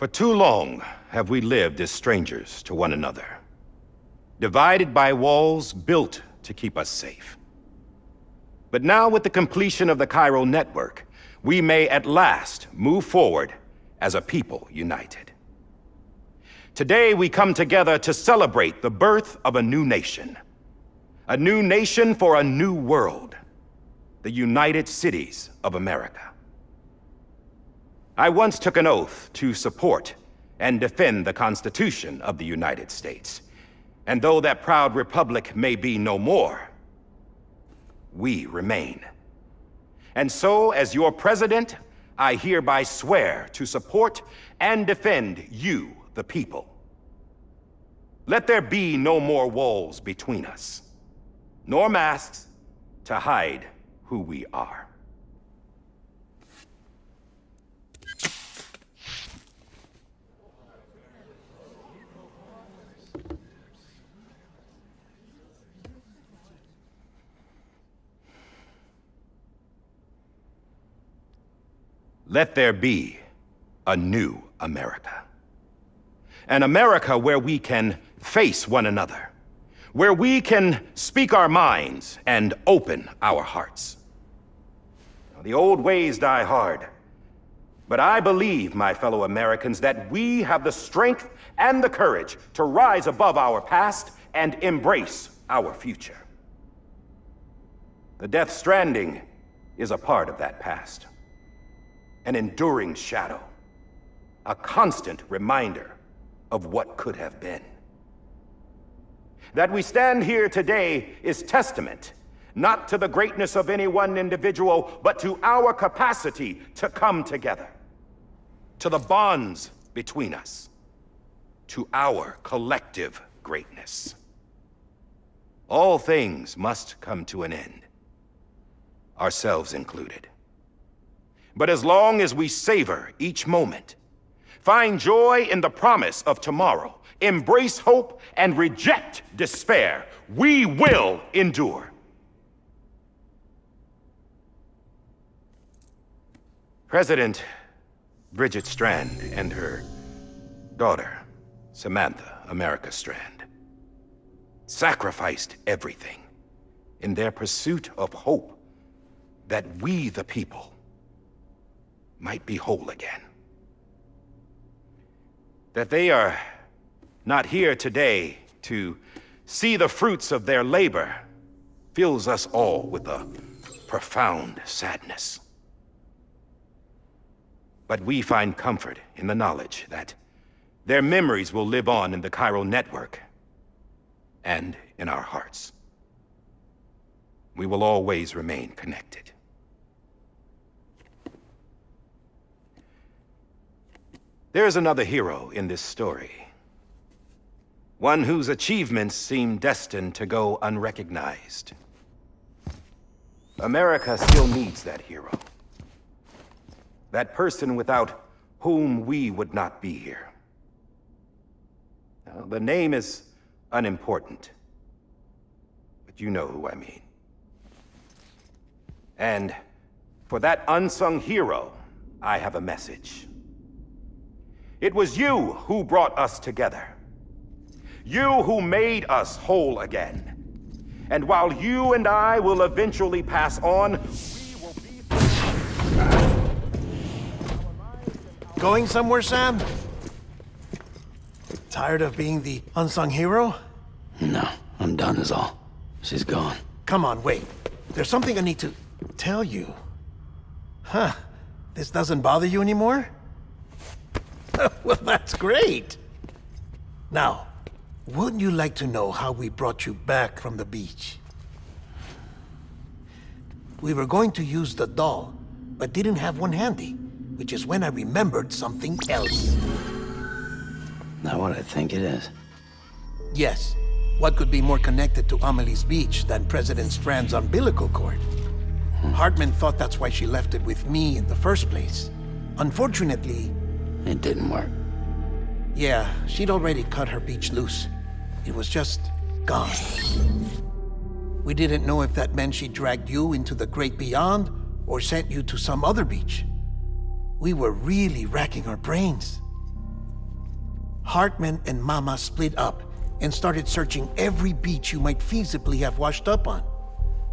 For too long have we lived as strangers to one another, divided by walls built to keep us safe. But now, with the completion of the chiral network, we may at last move forward as a people united. Today, we come together to celebrate the birth of a new nation for a new world, the United Cities of America. I once took an oath to support and defend the Constitution of the United States. And though that proud republic may be no more, we remain. And so, as your president, I hereby swear to support and defend you, the people. Let there be no more walls between us, nor masks to hide who we are. let there be a new America. An America where we can face one another, where we can speak our minds and open our hearts. Now, the old ways die hard, but I believe, my fellow Americans, that we have the strength and the courage to rise above our past and embrace our future. The Death Stranding is a part of that past, an enduring shadow, a constant reminder of what could have been. That we stand here today is testament, not to the greatness of any one individual, but to our capacity to come together, to the bonds between us, to our collective greatness. All things must come to an end, ourselves included. But as long as we savor each moment, find joy in the promise of tomorrow, embrace hope, and reject despair, we will endure. President Bridget Strand and her daughter, Samantha America Strand, sacrificed everything in their pursuit of hope that we, the people, might be whole again. That they are not here today to see the fruits of their labor fills us all with a profound sadness. But we find comfort in the knowledge that their memories will live on in the chiral network and in our hearts. We will always remain connected. There is another hero in this story. One whose achievements seem destined to go unrecognized. America still needs that hero. That person without whom we would not be here. Now, the name is unimportant, but you know who I mean. And for that unsung hero, I have a message. It was you who brought us together. You who made us whole again. And while you and I will eventually pass on, we will be... Going somewhere, Sam? Tired of being the unsung hero? No, I'm done is all. She's gone. Come on, wait. There's something I need to tell you. Huh. This doesn't bother you anymore? Well, that's great. Now, wouldn't you like to know how we brought you back from the beach? We were going to use the doll, but didn't have one handy, which is when I remembered something else. Not what I think it is. Yes. What could be more connected to Amelie's beach than President Strand's umbilical cord? Hartman thought that's why she left it with me in the first place. Unfortunately... It didn't work. Yeah, she'd already cut her beach loose. It was just gone. We didn't know if that meant she dragged you into the great beyond or sent you to some other beach. We were really racking our brains. Hartman and Mama split up and started searching every beach you might feasibly have washed up on.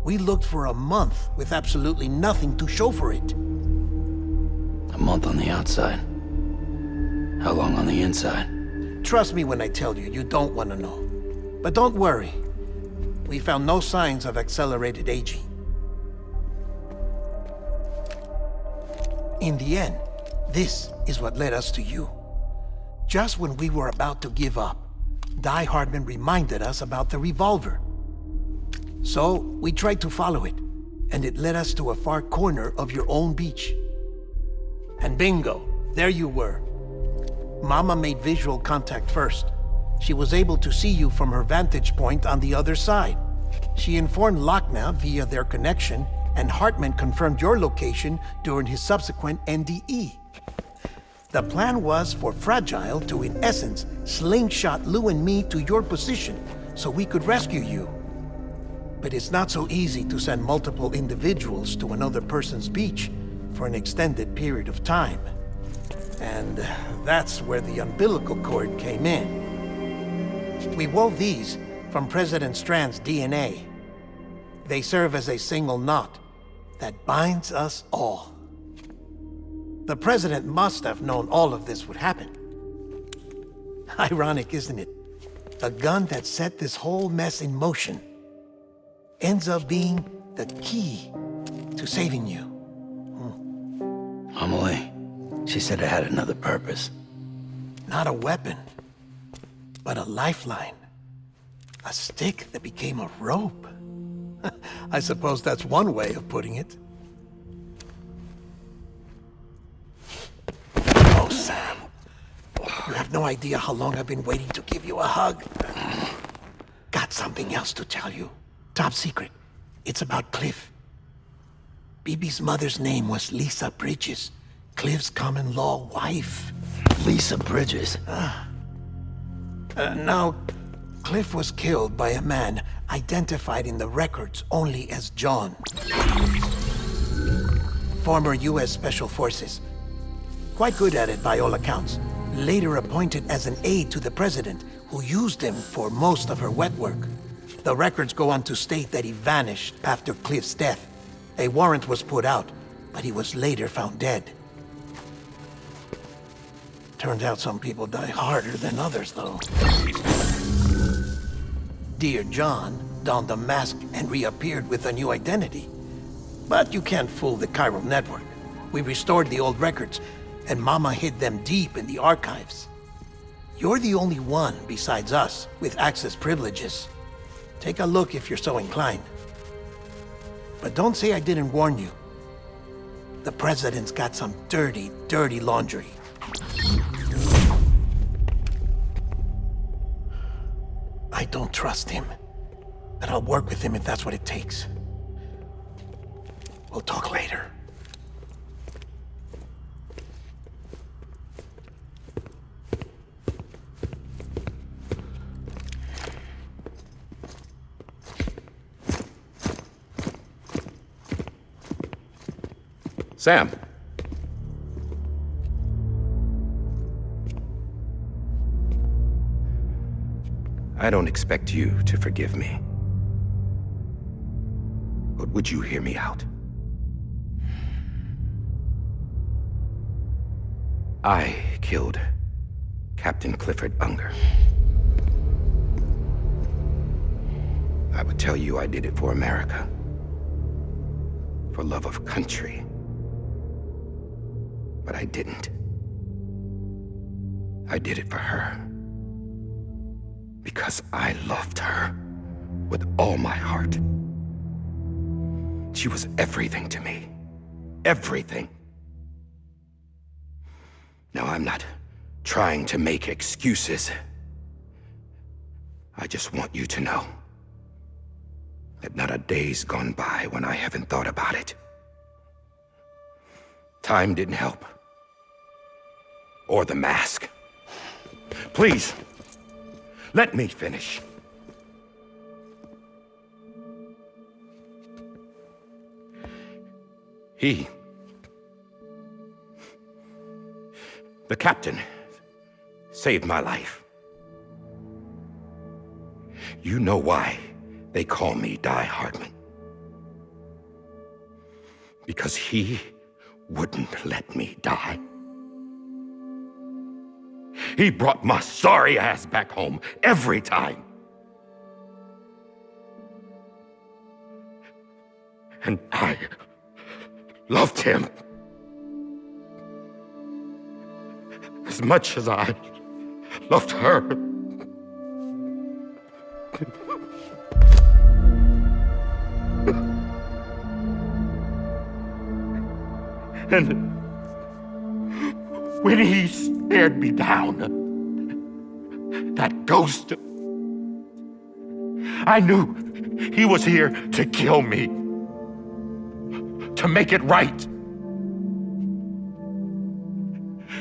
We looked for a month with absolutely nothing to show for it. A month on the outside. How long on the inside? Trust me when I tell you, you don't want to know. But don't worry. We found no signs of accelerated aging. In the end, this is what led us to you. Just when we were about to give up, Die Hartman reminded us about the revolver. So, we tried to follow it, and it led us to a far corner of your own beach. And bingo, there you were. Mama made visual contact first. She was able to see you from her vantage point on the other side. She informed Lochna via their connection, and Hartman confirmed your location during his subsequent NDE. The plan was for Fragile to, in essence, slingshot Lou and me to your position so we could rescue you. But it's not so easy to send multiple individuals to another person's beach, for an extended period of time. And that's where the umbilical cord came in. We wove these from President Strand's DNA. They serve as a single knot that binds us all. The President must have known all of this would happen. Ironic, isn't it? The gun that set this whole mess in motion ends up being the key to saving you. Amelie, she said it had another purpose. Not a weapon, but a lifeline. A stick that became a rope. I suppose that's one way of putting it. Oh, Sam. You have no idea how long I've been waiting to give you a hug. Got something else to tell you. Top secret. It's about Cliff. Bibi's mother's name was Lisa Bridges, Cliff's common-law wife. Lisa Bridges? Now, Cliff was killed by a man identified in the records only as John. Former U.S. Special Forces. Quite good at it by all accounts. Later appointed as an aide to the president, who used him for most of her wet work. The records go on to state that he vanished after Cliff's death. A warrant was put out, but he was later found dead. Turns out some people die harder than others, though. Dear John donned a mask and reappeared with a new identity. But you can't fool the chiral network. We restored the old records, and Mama hid them deep in the archives. You're the only one besides us with access privileges. Take a look if you're so inclined. But don't say I didn't warn you. The president's got some dirty, dirty laundry. I don't trust him, but I'll work with him if that's what it takes. We'll talk later. Sam. I don't expect you to forgive me. But would you hear me out? I killed Captain Clifford Unger. I would tell you I did it for America. For love of country. But I didn't. I did it for her. Because I loved her with all my heart. She was everything to me. Everything. Now, I'm not trying to make excuses. I just want you to know that not a day's gone by when I haven't thought about it. Time didn't help. Or the mask. Please, let me finish. The captain, saved my life. You know why they call me Die Hardman. Because he wouldn't let me die. He brought my sorry ass back home every time. And I loved him as much as I loved her. And when he stared me down, that ghost, I knew he was here to kill me, to make it right.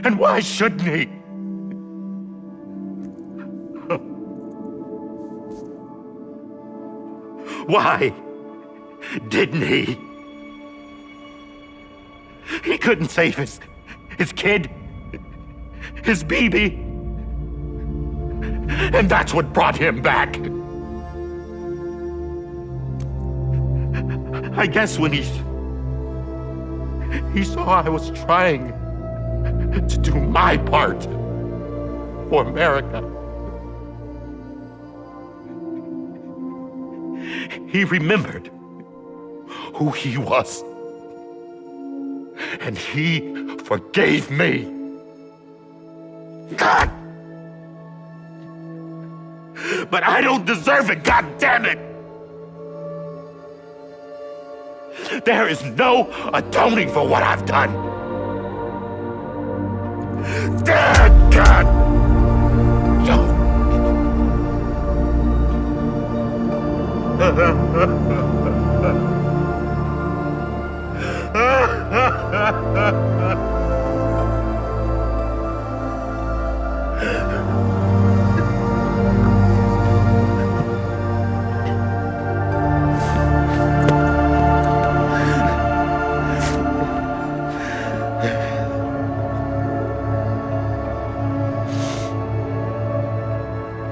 And why shouldn't he? Why didn't he? He couldn't save his kid, his baby. And that's what brought him back. I guess when he saw I was trying to do my part for America, he remembered who he was. And he forgave me. God! But I don't deserve it, God damn it! There is no atoning for what I've done. God!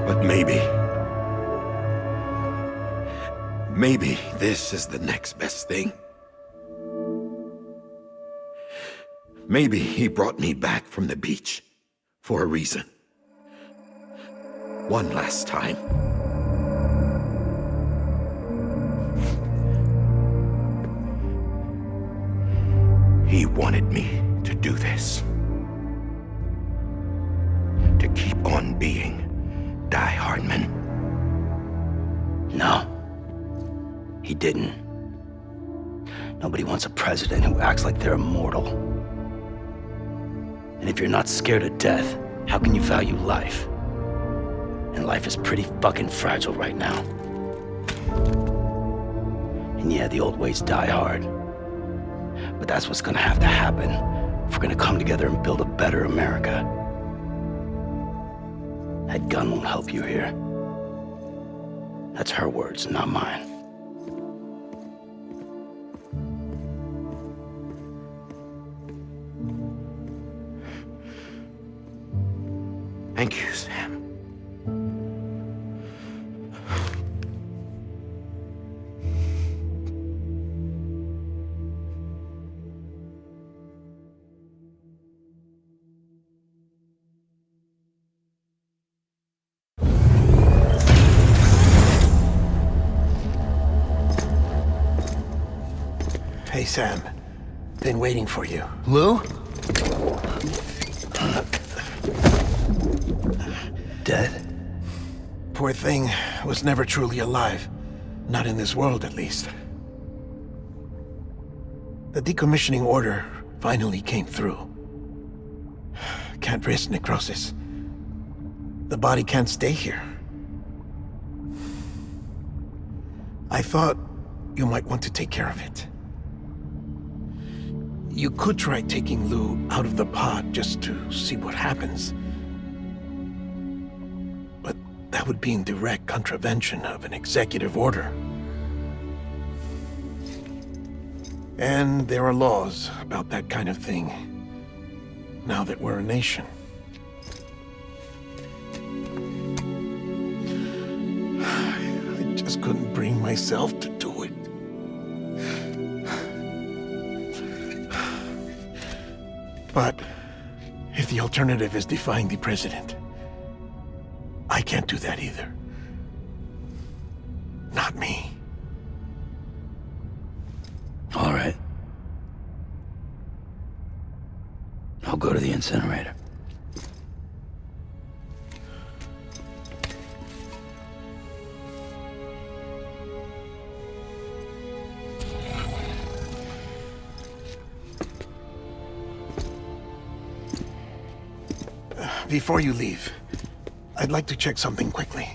But maybe this is the next best thing. Maybe he brought me back from the beach for a reason. One last time. He wanted me to do this. To keep on being Die Hardman. No. He didn't. Nobody wants a president who acts like they're immortal. And if you're not scared of death, how can you value life? And life is pretty fucking fragile right now. And yeah, the old ways die hard. But that's what's gonna have to happen if we're gonna come together and build a better America. That gun won't help you here. That's her words, not mine. Thank you, Sam. Hey, Sam. Been waiting for you. Lou? Dead? Poor thing was never truly alive. Not in this world, at least. The decommissioning order finally came through. Can't risk necrosis. The body can't stay here. I thought you might want to take care of it. You could try taking Lou out of the pod just to see what happens. But that would be in direct contravention of an executive order. And there are laws about that kind of thing, now that we're a nation. I just couldn't bring myself to do it. But if the alternative is defying the president, I can't do that either. Not me. All right. I'll go to the incinerator. Before you leave, I'd like to check something quickly.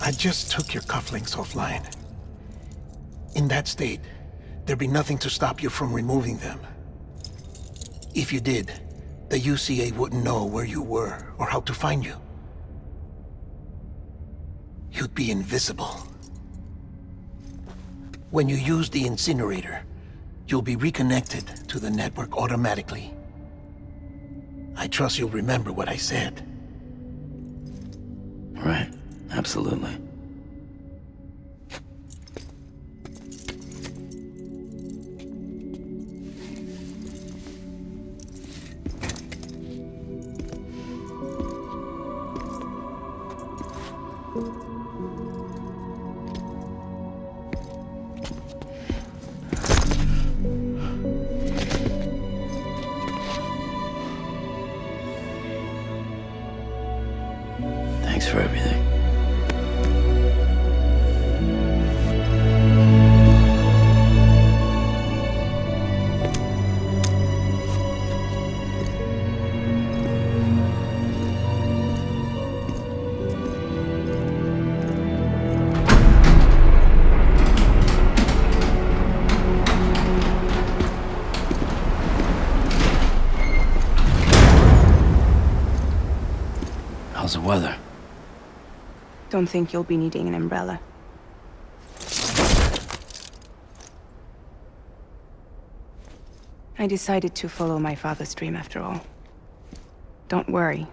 I just took your cufflinks offline. In that state, there'd be nothing to stop you from removing them. If you did, the UCA wouldn't know where you were or how to find you. You'd be invisible. When you use the incinerator, you'll be reconnected to the network automatically. I trust you'll remember what I said. Right. Absolutely. Thanks for everything. How's the weather? Don't think you'll be needing an umbrella. I decided to follow my father's dream after all. Don't worry.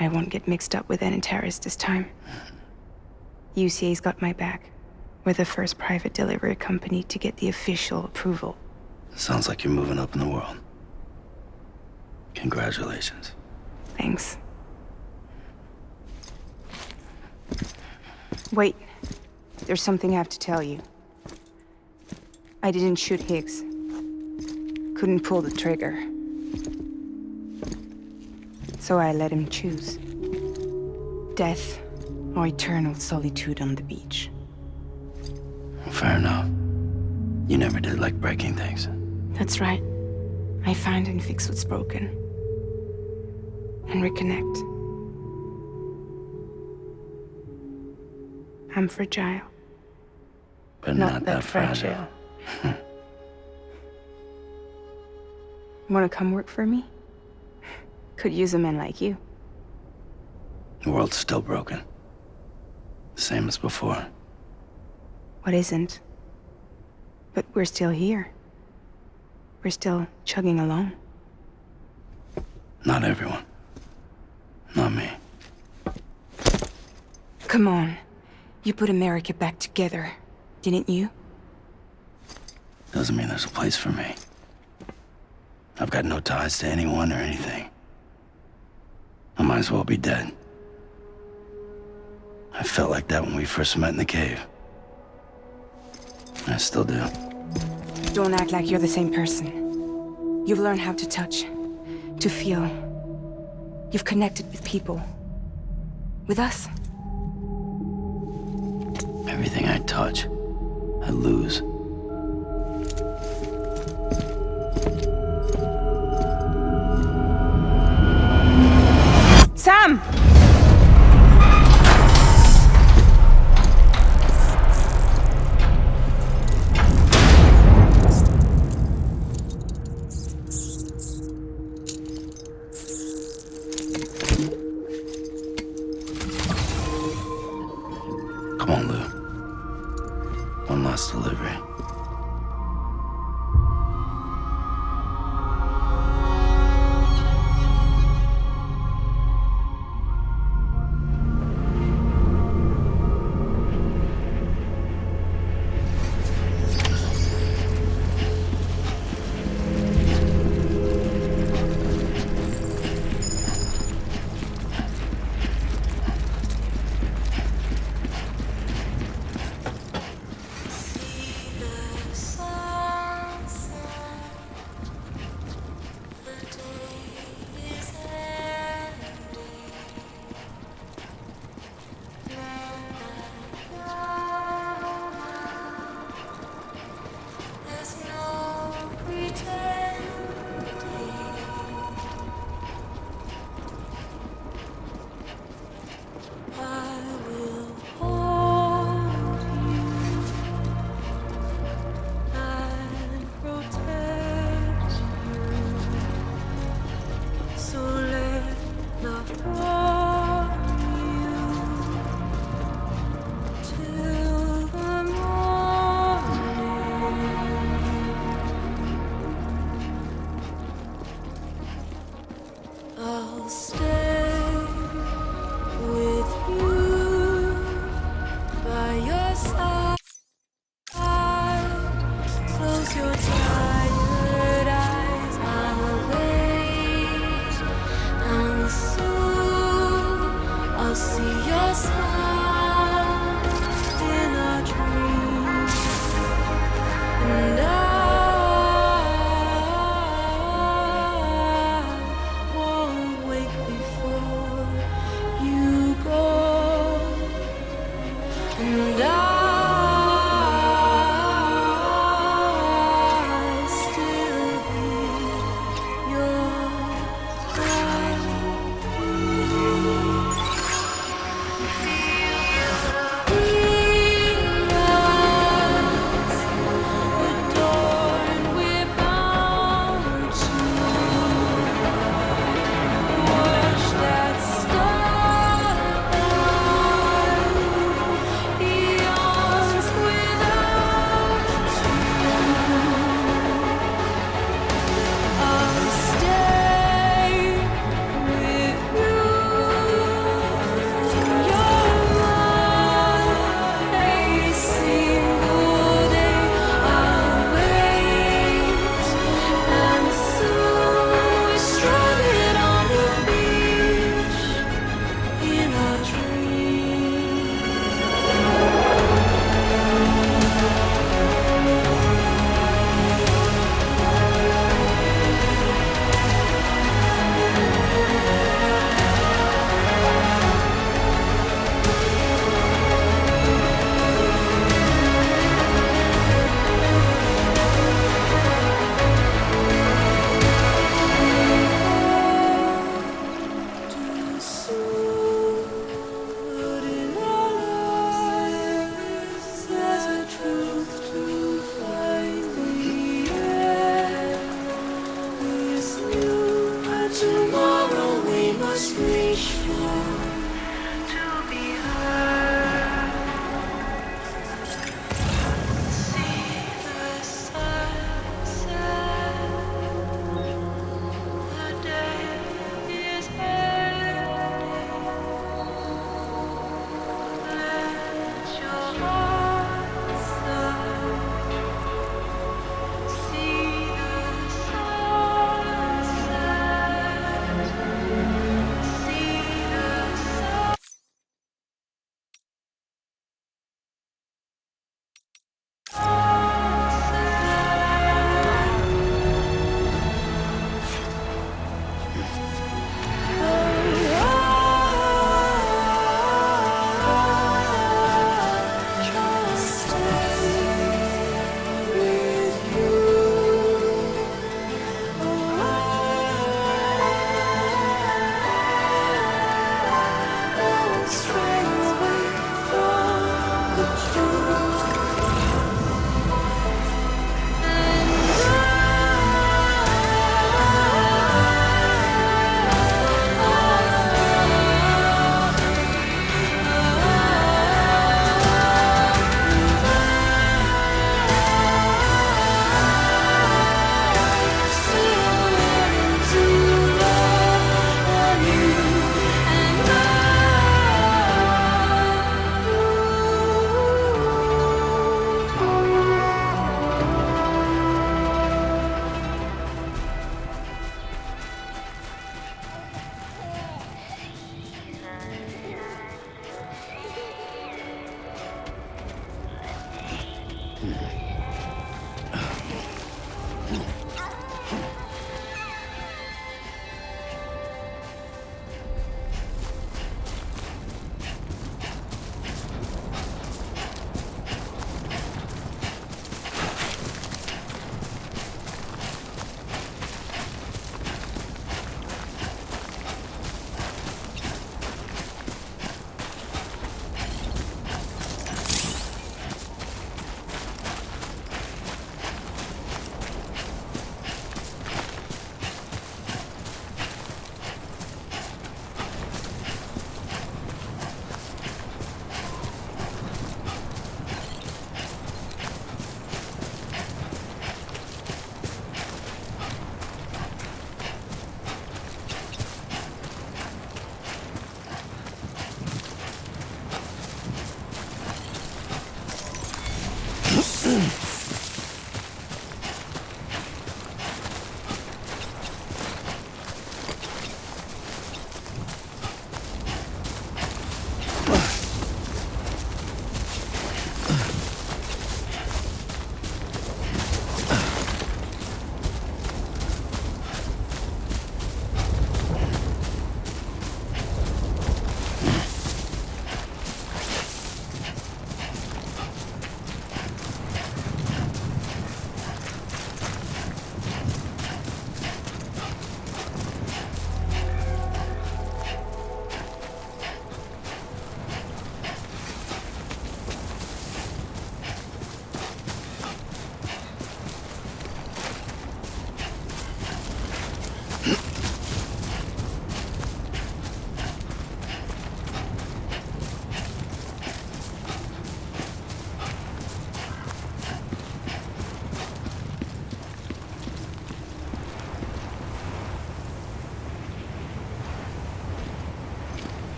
I won't get mixed up with any terrorists this time. UCA's got my back. We're the first private delivery company to get the official approval. Sounds like you're moving up in the world. Congratulations. Thanks. Wait. There's something I have to tell you. I didn't shoot Higgs. Couldn't pull the trigger. So I let him choose. Death or eternal solitude on the beach. Fair enough. You never did like breaking things. That's right. I find and fix what's broken. And reconnect. I'm fragile. But not that fragile. Wanna come work for me? Could use a man like you. The world's still broken. Same as before. What isn't? But we're still here. We're still chugging along. Not everyone. Not me. Come on. You put America back together, didn't you? Doesn't mean there's a place for me. I've got no ties to anyone or anything. I might as well be dead. I felt like that when we first met in the cave. I still do. Don't act like you're the same person. You've learned how to touch, to feel. You've connected with people. With us. Everything I touch, I lose. Sam! Come on, Lou. One last delivery.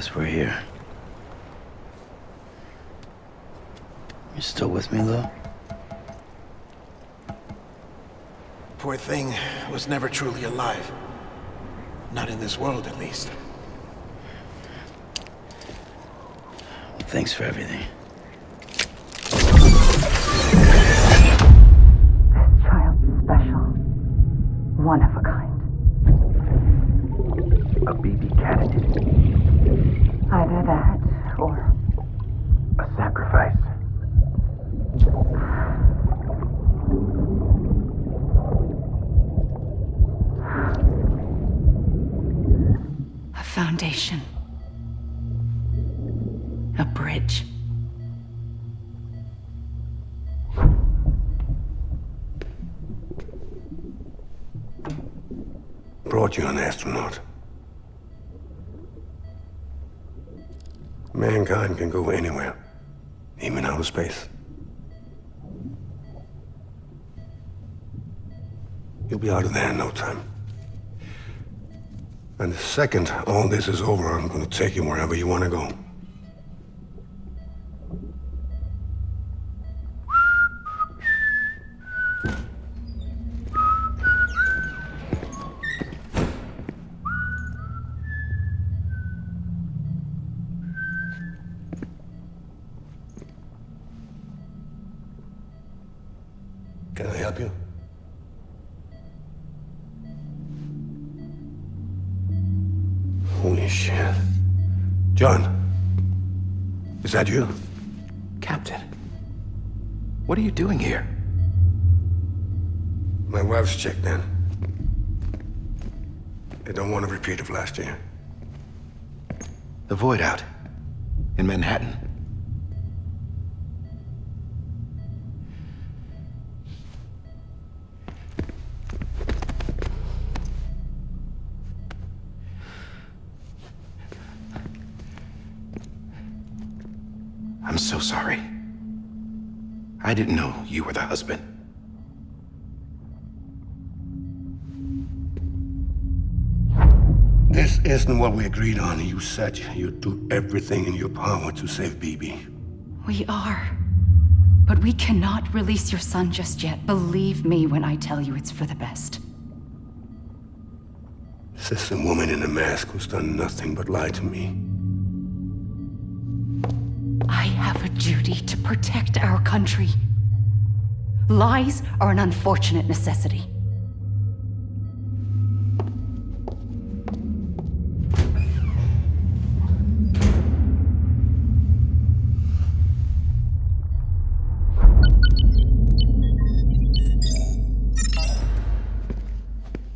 guess we're here. You still with me, though? Poor thing was never truly alive. Not in this world, at least. Thanks for everything. This child's special. One of a kind. A BB candidate. Either that, or A sacrifice. A foundation. A bridge. Brought you an astronaut. Mankind can go anywhere, even outer space. You'll be out of there in no time. And the second all this is over, I'm gonna take you wherever you wanna go. Can I help you? Holy shit. John, is that you? Captain, what are you doing here? My wife's checked in. They don't want a repeat of last year. The Void out. In Manhattan. I'm so sorry. I didn't know you were the husband. This isn't what we agreed on. You said you'd do everything in your power to save BB. We are. But we cannot release your son just yet. Believe me when I tell you it's for the best. This is a woman in a mask who's done nothing but lie to me. I have a duty to protect our country. Lies are an unfortunate necessity.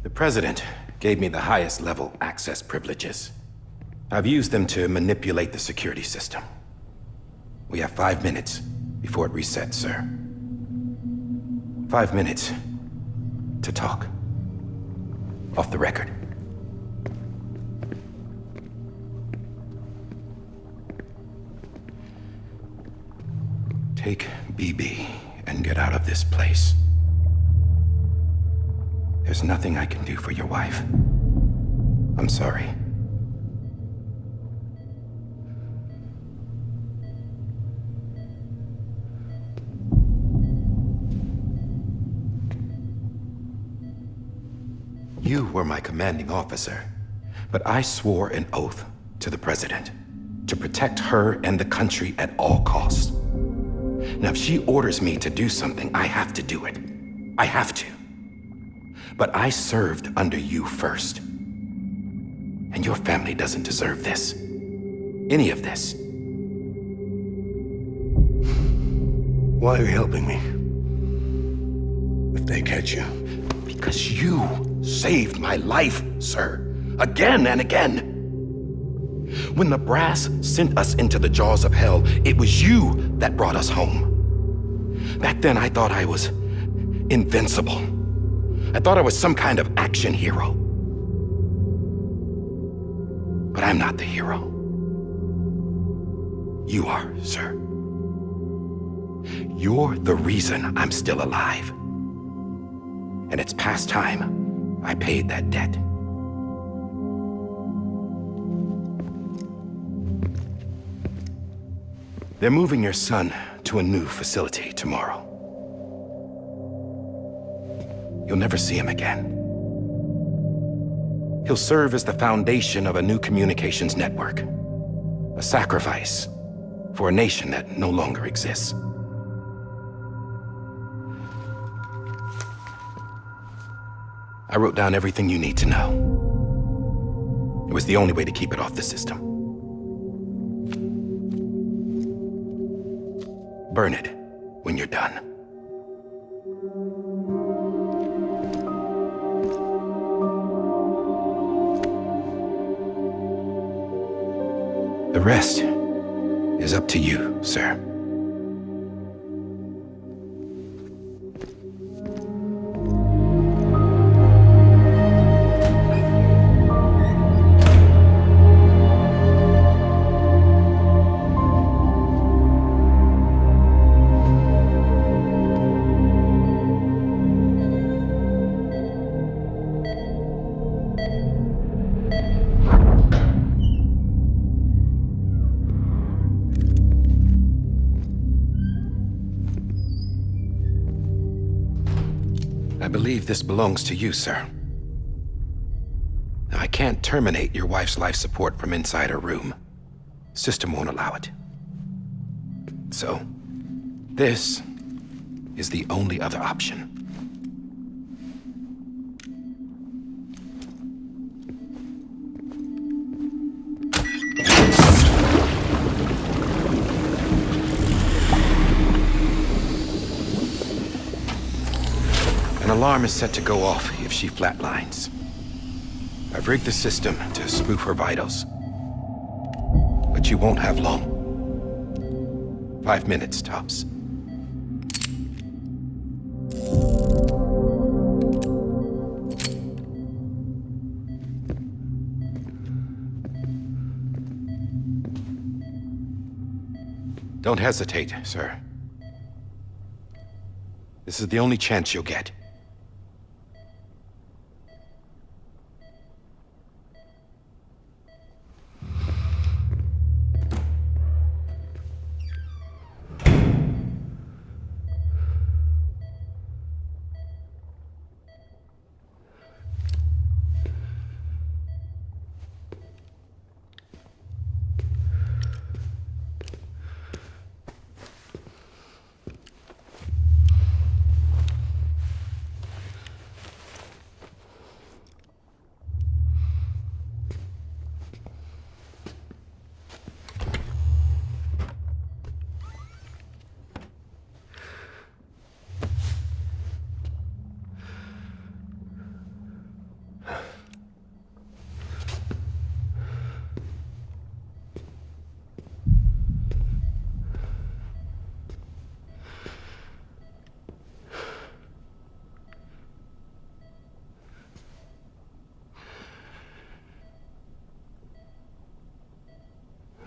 The President gave me the highest level access privileges. I've used them to manipulate the security system. We have 5 minutes before it resets, sir. 5 minutes to talk. Off the record. Take BB and get out of this place. There's nothing I can do for your wife. I'm sorry. You were my commanding officer, but I swore an oath to the President to protect her and the country at all costs. Now, if she orders me to do something, I have to do it. I have to. But I served under you first. And your family doesn't deserve this. Any of this. Why are you helping me? If they catch you. Because you saved my life, sir. Again and again. When the brass sent us into the jaws of hell, it was you that brought us home. Back then, I thought I was invincible. I thought I was some kind of action hero. But I'm not the hero. You are, sir. You're the reason I'm still alive. And it's past time I paid that debt. They're moving your son to a new facility tomorrow. You'll never see him again. He'll serve as the foundation of a new communications network. A sacrifice for a nation that no longer exists. I wrote down everything you need to know. It was the only way to keep it off the system. Burn it when you're done. The rest is up to you, sir. I believe this belongs to you, sir. Now, I can't terminate your wife's life support from inside her room. System won't allow it. So, this is the only other option. An alarm is set to go off if she flatlines. I've rigged the system to spoof her vitals. But you won't have long. 5 minutes, tops. Don't hesitate, sir. This is the only chance you'll get.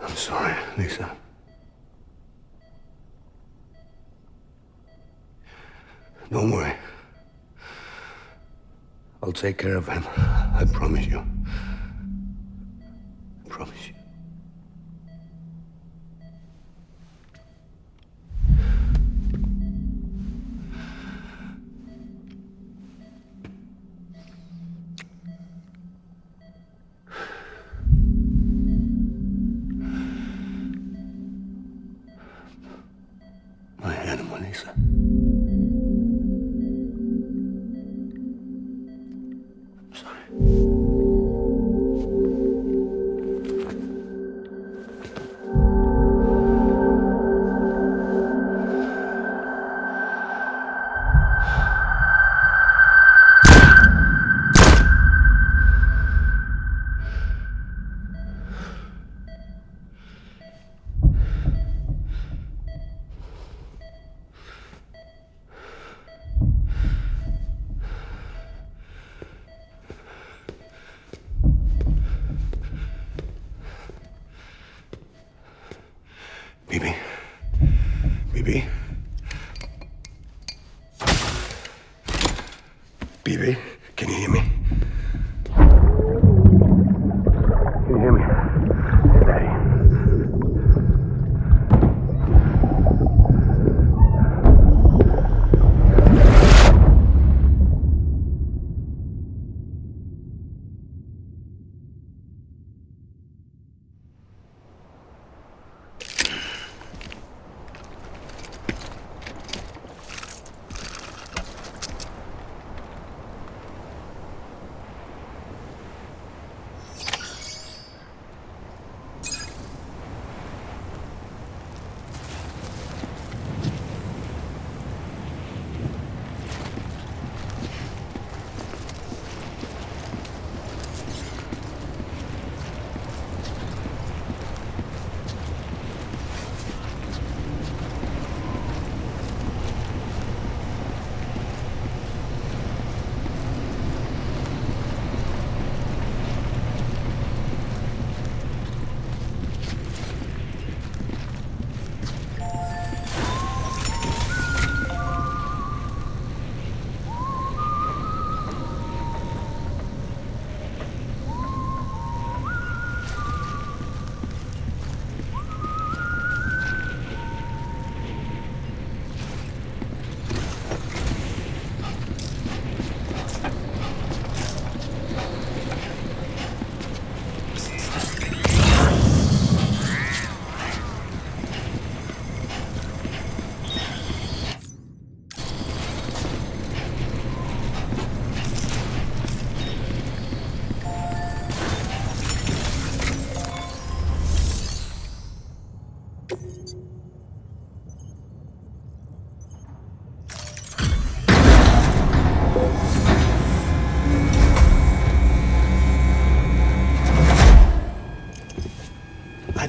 I'm sorry, Lisa. Don't worry. I'll take care of him. I promise you. I promise you. My animal, Lisa. I'm sorry. Bibi. Bibi. Bibi, can you hear me? Can you hear me? It's Daddy.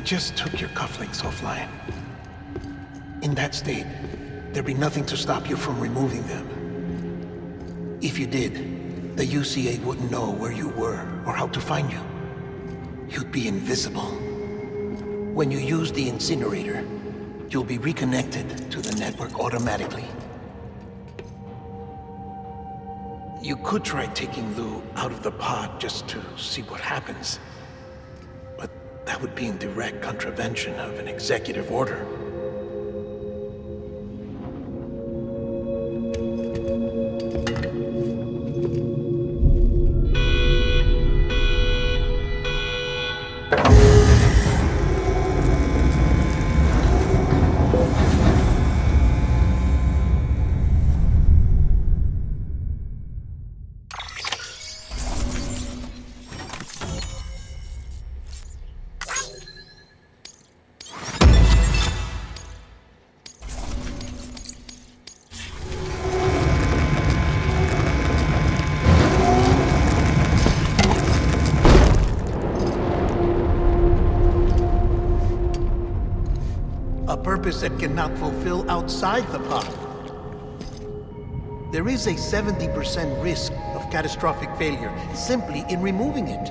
just took your cufflinks offline. In that state, there'd be nothing to stop you from removing them. If you did, the UCA wouldn't know where you were or how to find you. You'd be invisible. When you use the incinerator, you'll be reconnected to the network automatically. You could try taking Lou out of the pod just to see what happens. But that would be in direct contravention of an executive order. Purpose that cannot fulfill outside the pod. There is a 70% risk of catastrophic failure simply in removing it.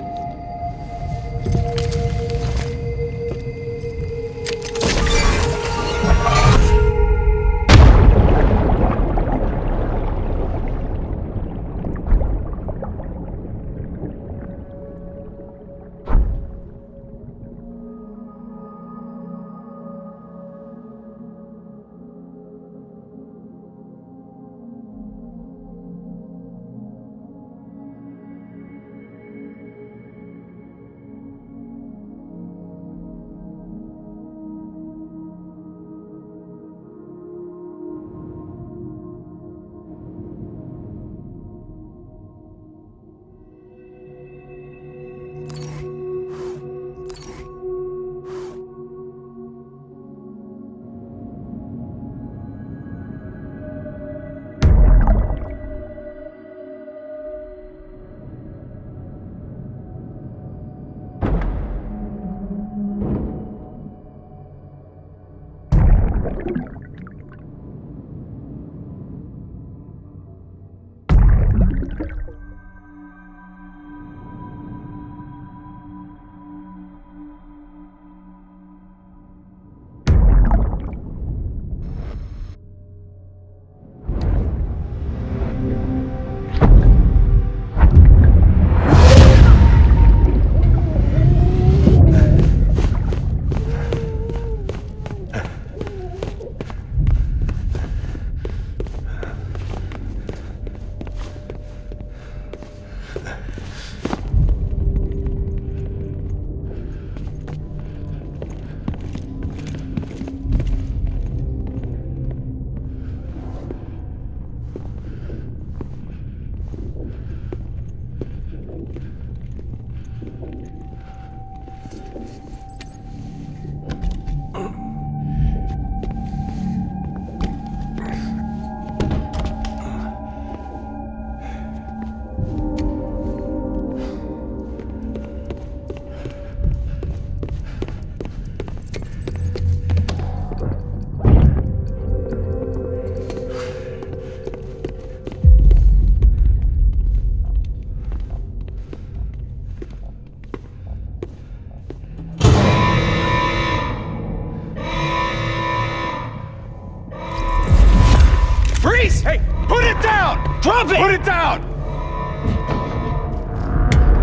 Drop it! Put it down!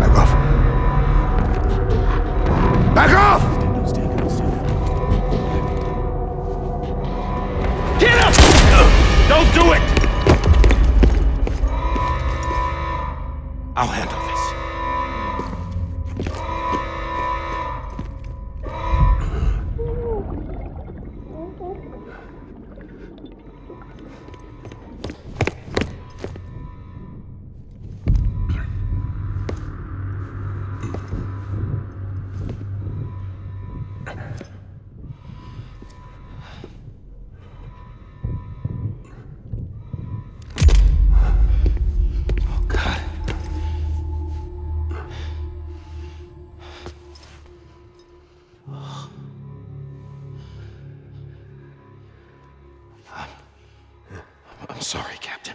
Back off. Back off! Get up! Don't do it! I'll handle this. sorry, Captain.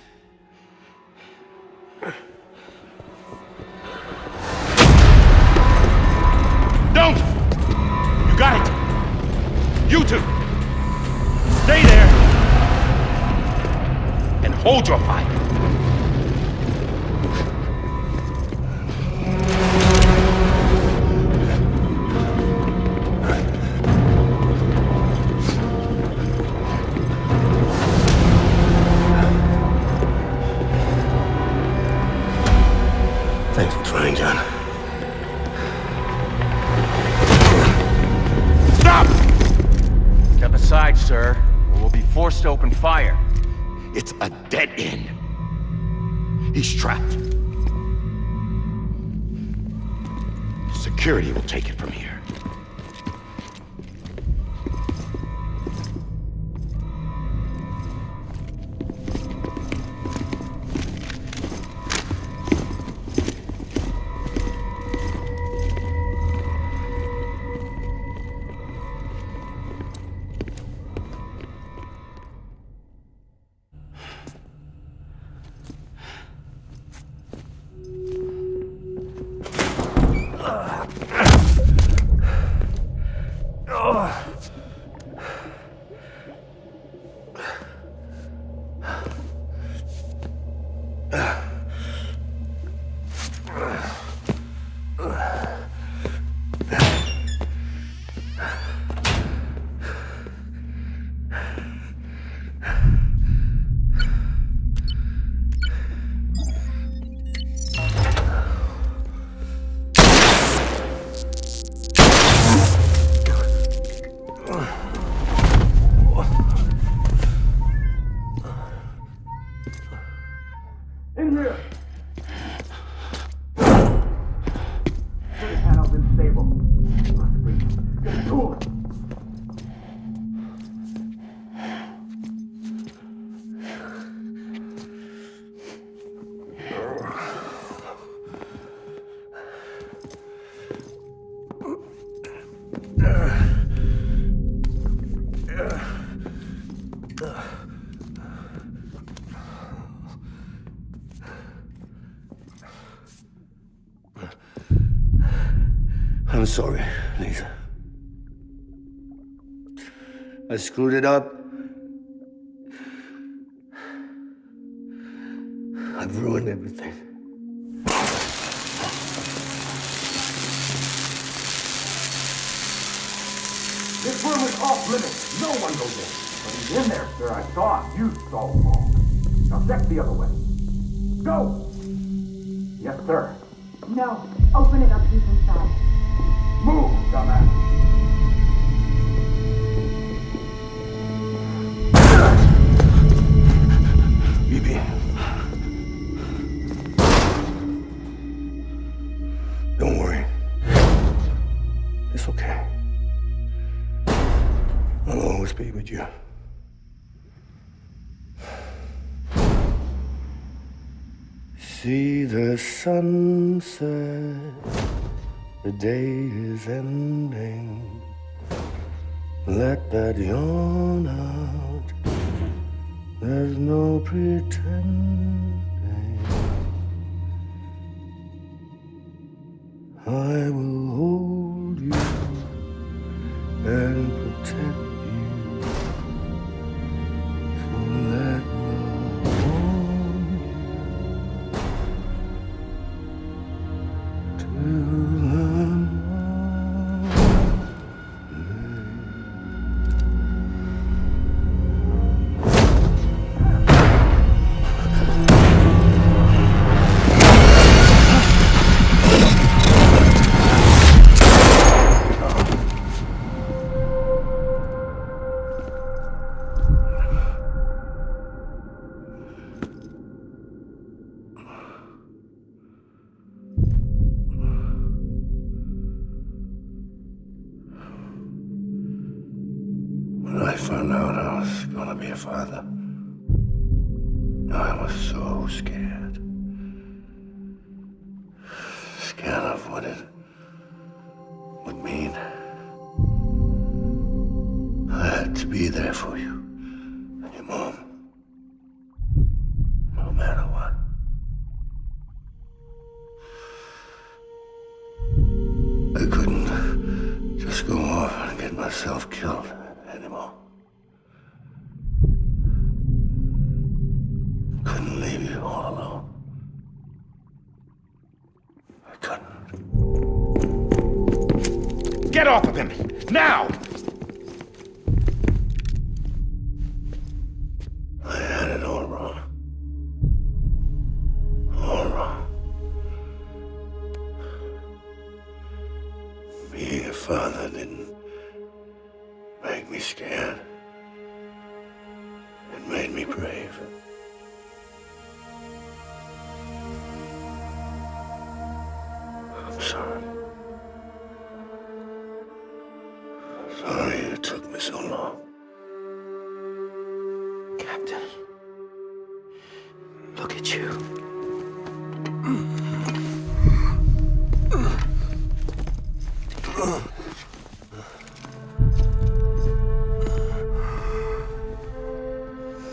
Don't! You got it! You two! Stay there! And hold your fire! Thanks for trying, John. Stop! Step aside, sir, or we'll be forced to open fire. It's a dead end. He's trapped. Security will take it from here. In here! This panel's unstable. Must be. Get to it! I'm sorry, Lisa. I screwed it up. I've ruined everything. This room is off limits. No one goes in. But he's in there, sir. I saw him. You saw him wrong. Now check the other way. Go! Yes, sir. No. Open it up. He's inside. Move, dumbass! Bibi. Don't worry. It's okay. I'll always be with you. See the sunset. The day is ending. Let that yawn out. There's no pretending. I will hold you and protect you. So let love warm you till I'm When I found out I was gonna be a father, I was so scared. Scared of what it would mean. I had to be there for you and your mom. myself killed anymore. Couldn't leave you all alone. I couldn't. Get off of him! Now! I had it all wrong. All wrong. Being a father didn't make me scared. It made me brave. I'm sorry. Sorry it took me so long. Captain, look at you.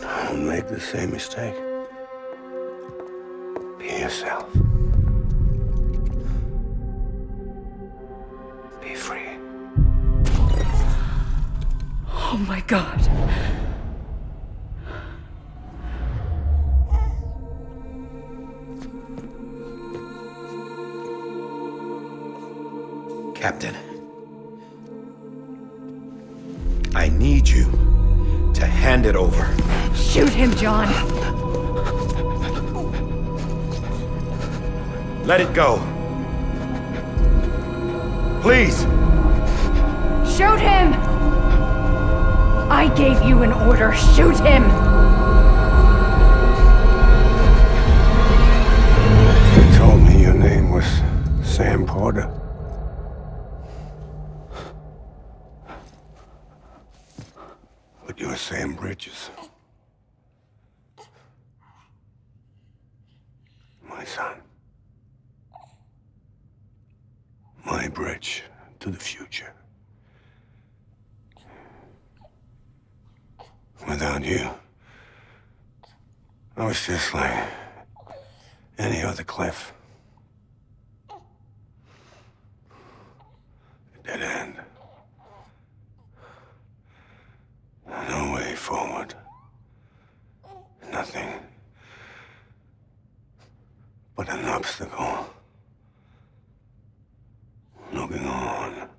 Don't make the same mistake. Be yourself. Be free. Oh my God. Captain, I need you to hand it over. Shoot him, John. Let it go. Please. Shoot him! I gave you an order. Shoot him! You told me your name was Sam Porter. But you're Sam Bridges. My son. My bridge to the future. Without you, I was just like any other Cliff. A dead end. No way forward. Nothing but an obstacle. Looking on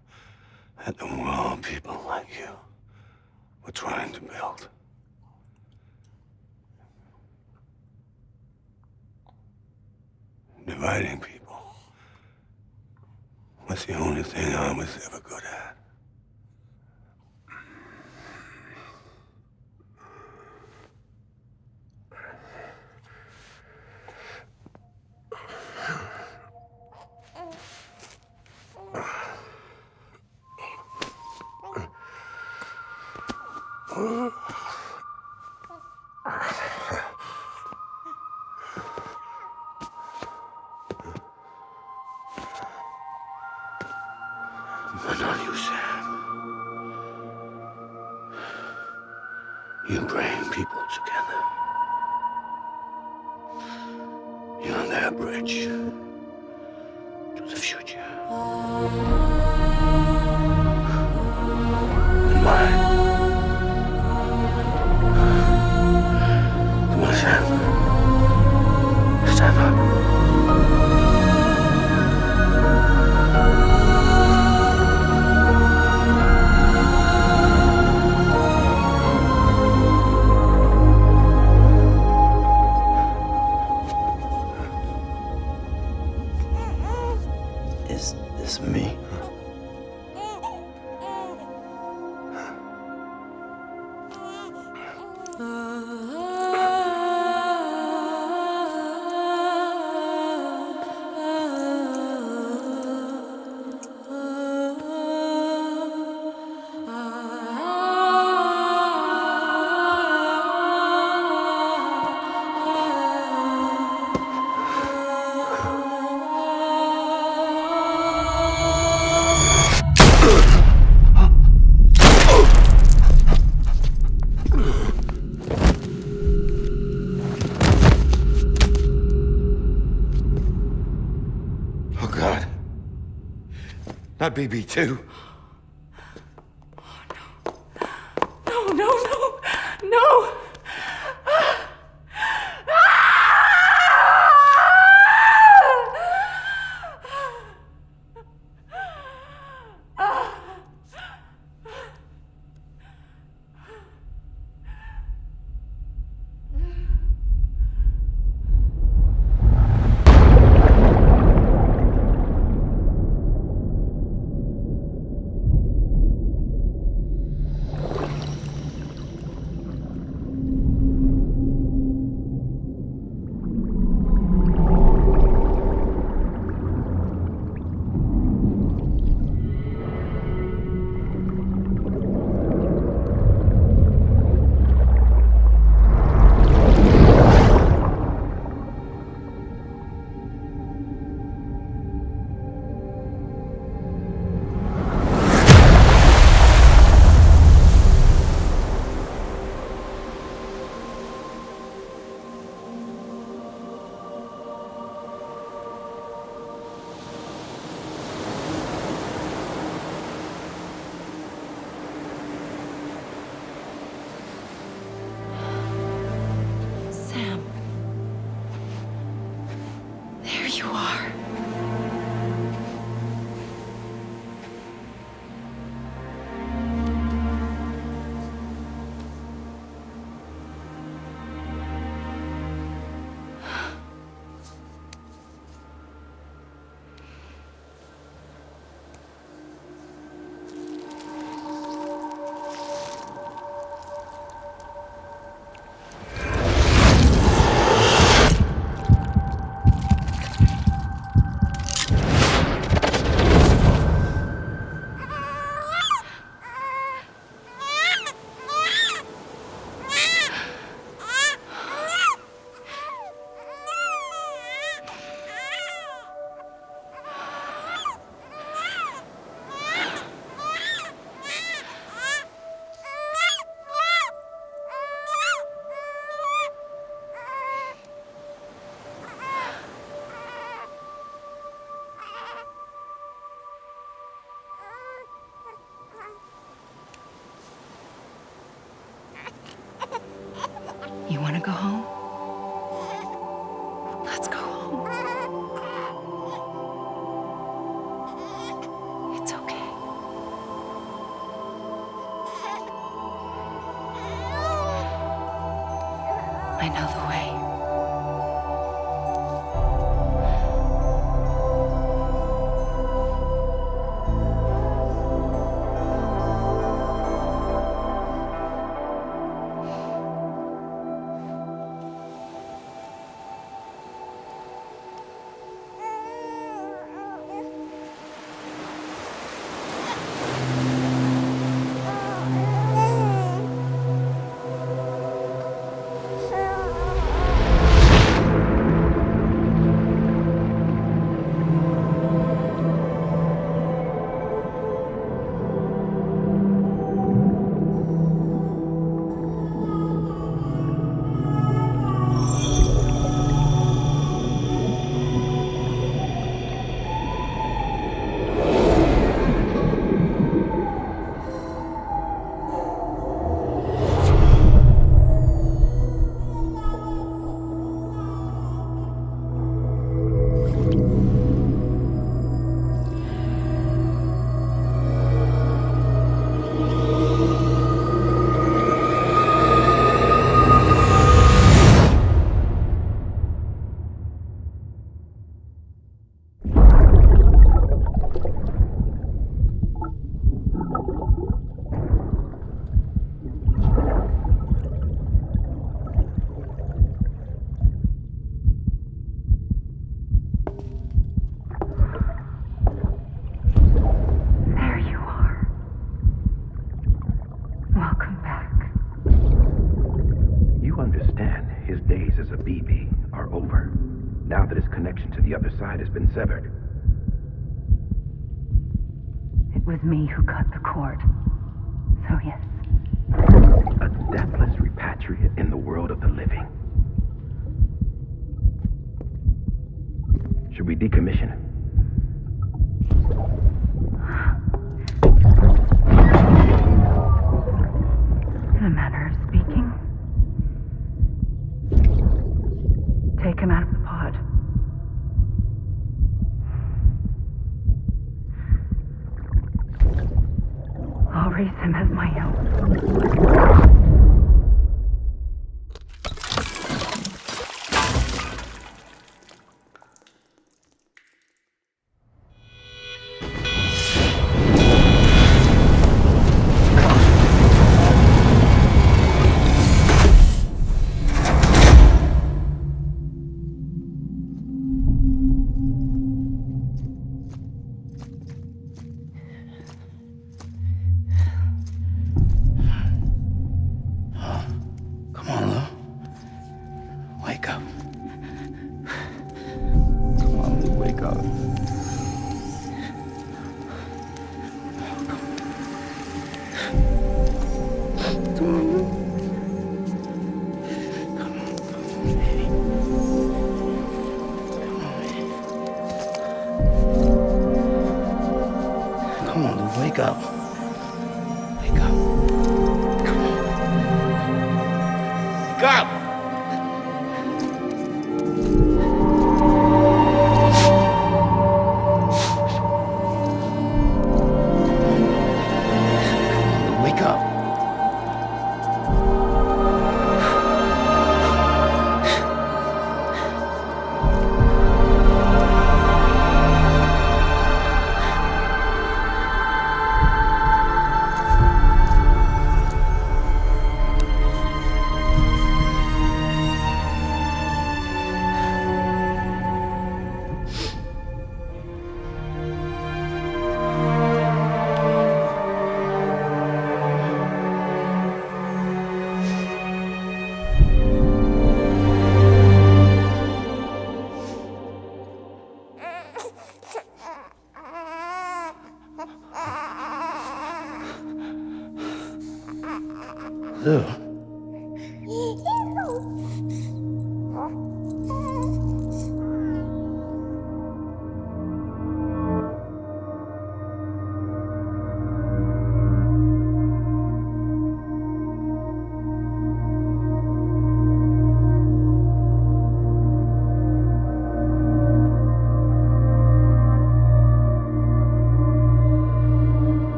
at the world people like you were trying to build. Dividing people was the only thing I was ever good at. But not you, Sam. You bring people together. You're their bridge to the future. And mine. Come on, Sam. Stand up. Is this me? Oh, God. Not BB2. you are. You want to go home? Let's go home. It's okay. I know the way. Has been severed. It was me who cut the cord. So yes. A deathless repatriate in the world of the living. Should we decommission it? In a manner of speaking. Take him out of the pod. I'll raise him as my own. Wake up. Wake up. Come on. Wake up!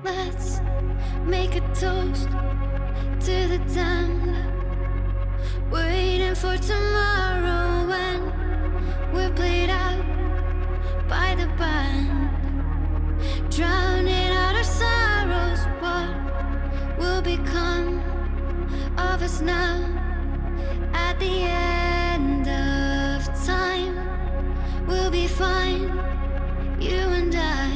Let's make a toast to the damned. Waiting for tomorrow when we're played out by the band. Drowning out our sorrows, what will become of us now? At the end of time, we'll be fine, you and I.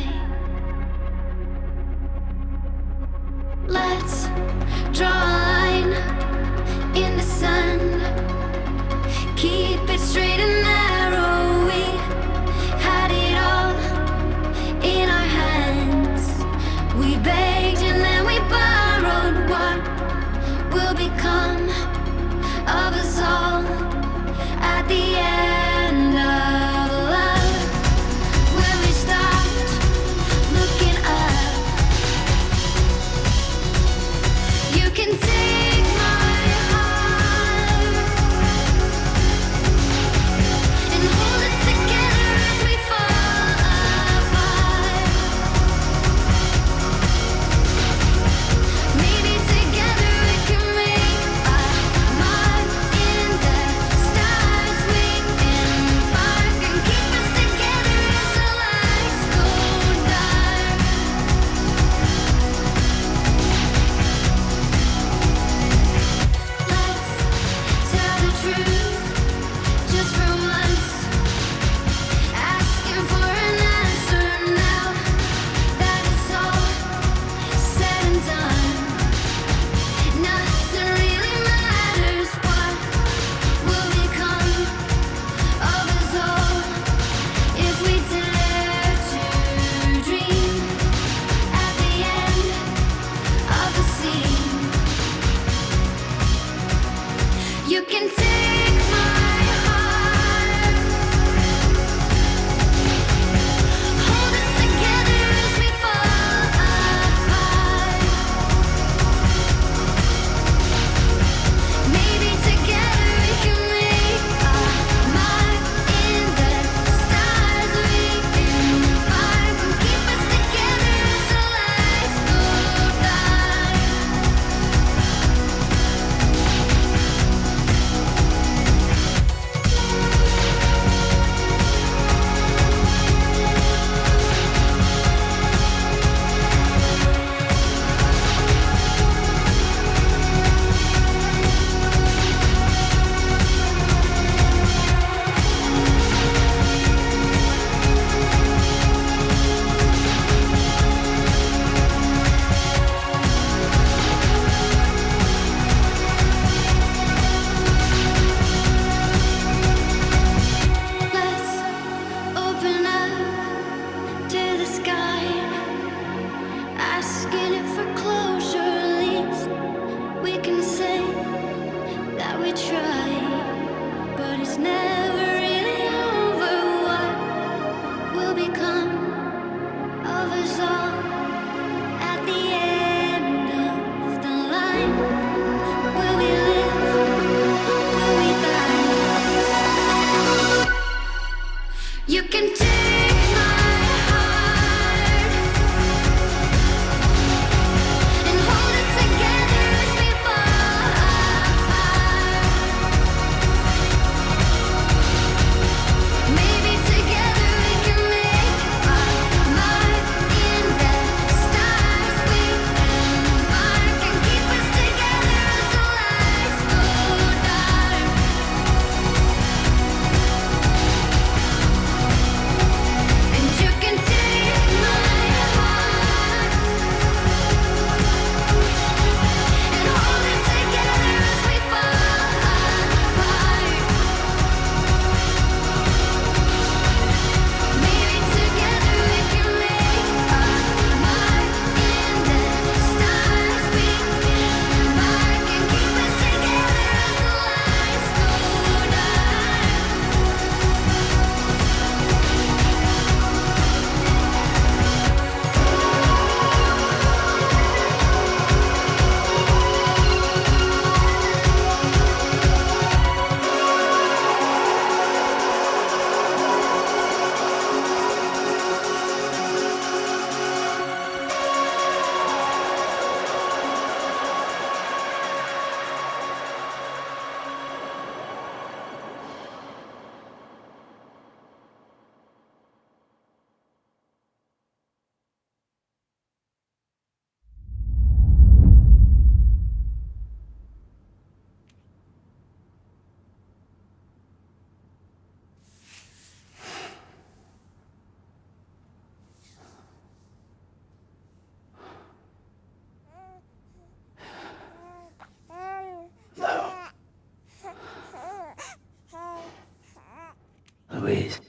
of us all at the end of the line. Will we live? Will we die? You can take my heart and hold it together as we fall apart. Maybe together we can make our mark in the stars. We embark and keep us together as the lights go dark. And you can take my heart and hold it together as we fall apart. Maybe together we can make our mark in the stars. We embark and keep us together as the lights go Louise.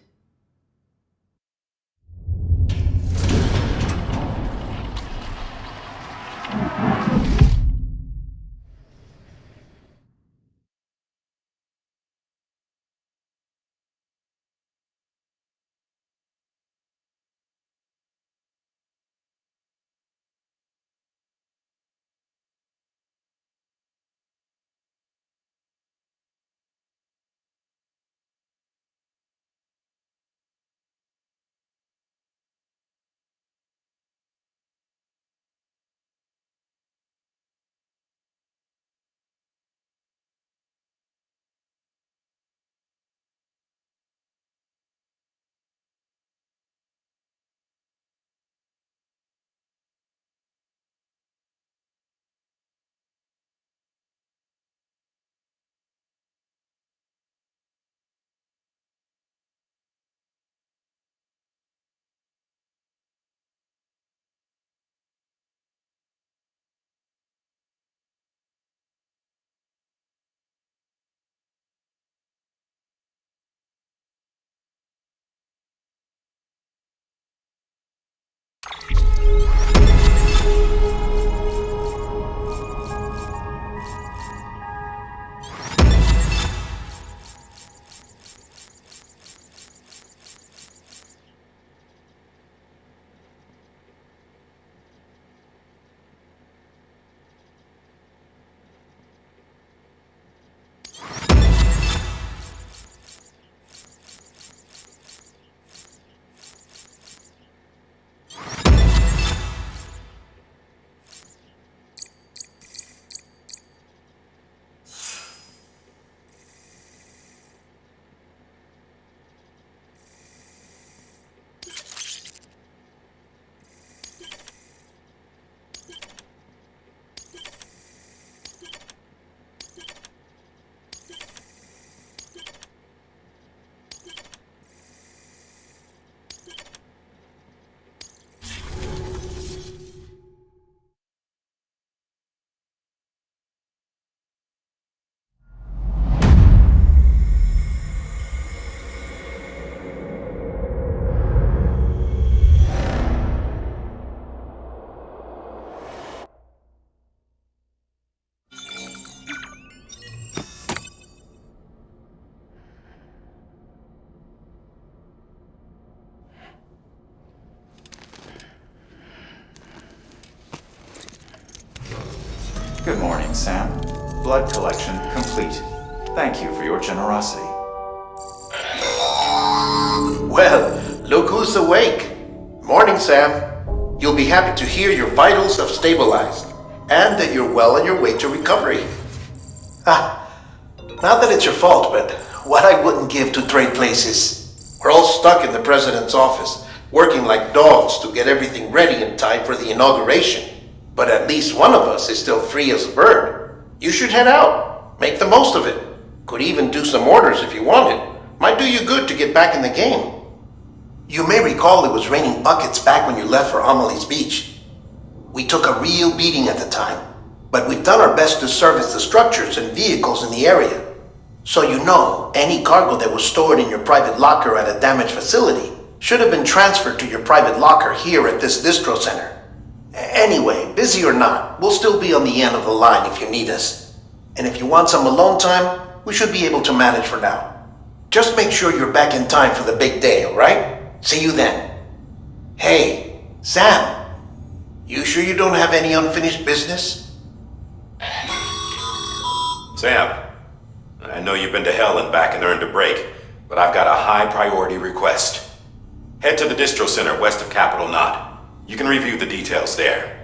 Good morning, Sam. Blood collection complete. Thank you for your generosity. Well, look who's awake. Morning, Sam. You'll be happy to hear your vitals have stabilized, and that you're well on your way to recovery. Not that it's your fault, but what I wouldn't give to trade places. We're all stuck in the president's office, working like dogs to get everything ready in time for the inauguration. But at least one of us is still free as a bird. You should head out. Make the most of it. Could even do some orders if you wanted. Might do you good to get back in the game. You may recall it was raining buckets back when you left for Amelie's Beach. We took a real beating at the time, but we've done our best to service the structures and vehicles in the area. So you know, any cargo that was stored in your private locker at a damaged facility should have been transferred to your private locker here at this distro center. Anyway, busy or not, we'll still be on the end of the line if you need us. And if you want some alone time, we should be able to manage for now. Just make sure you're back in time for the big day, alright? See you then. Hey, Sam, you sure you don't have any unfinished business? Sam, I know you've been to hell and back and earned a break, but I've got a high priority request. Head to the distro center west of Capitol Knot. You can review the details there.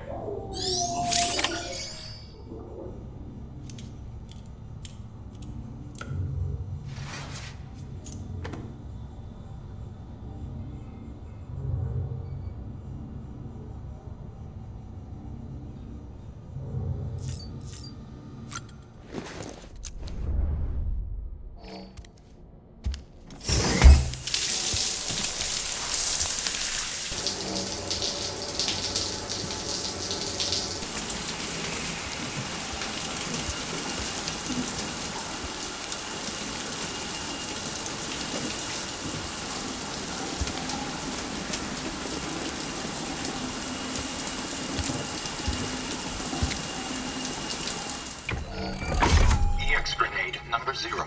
Grenade number 0.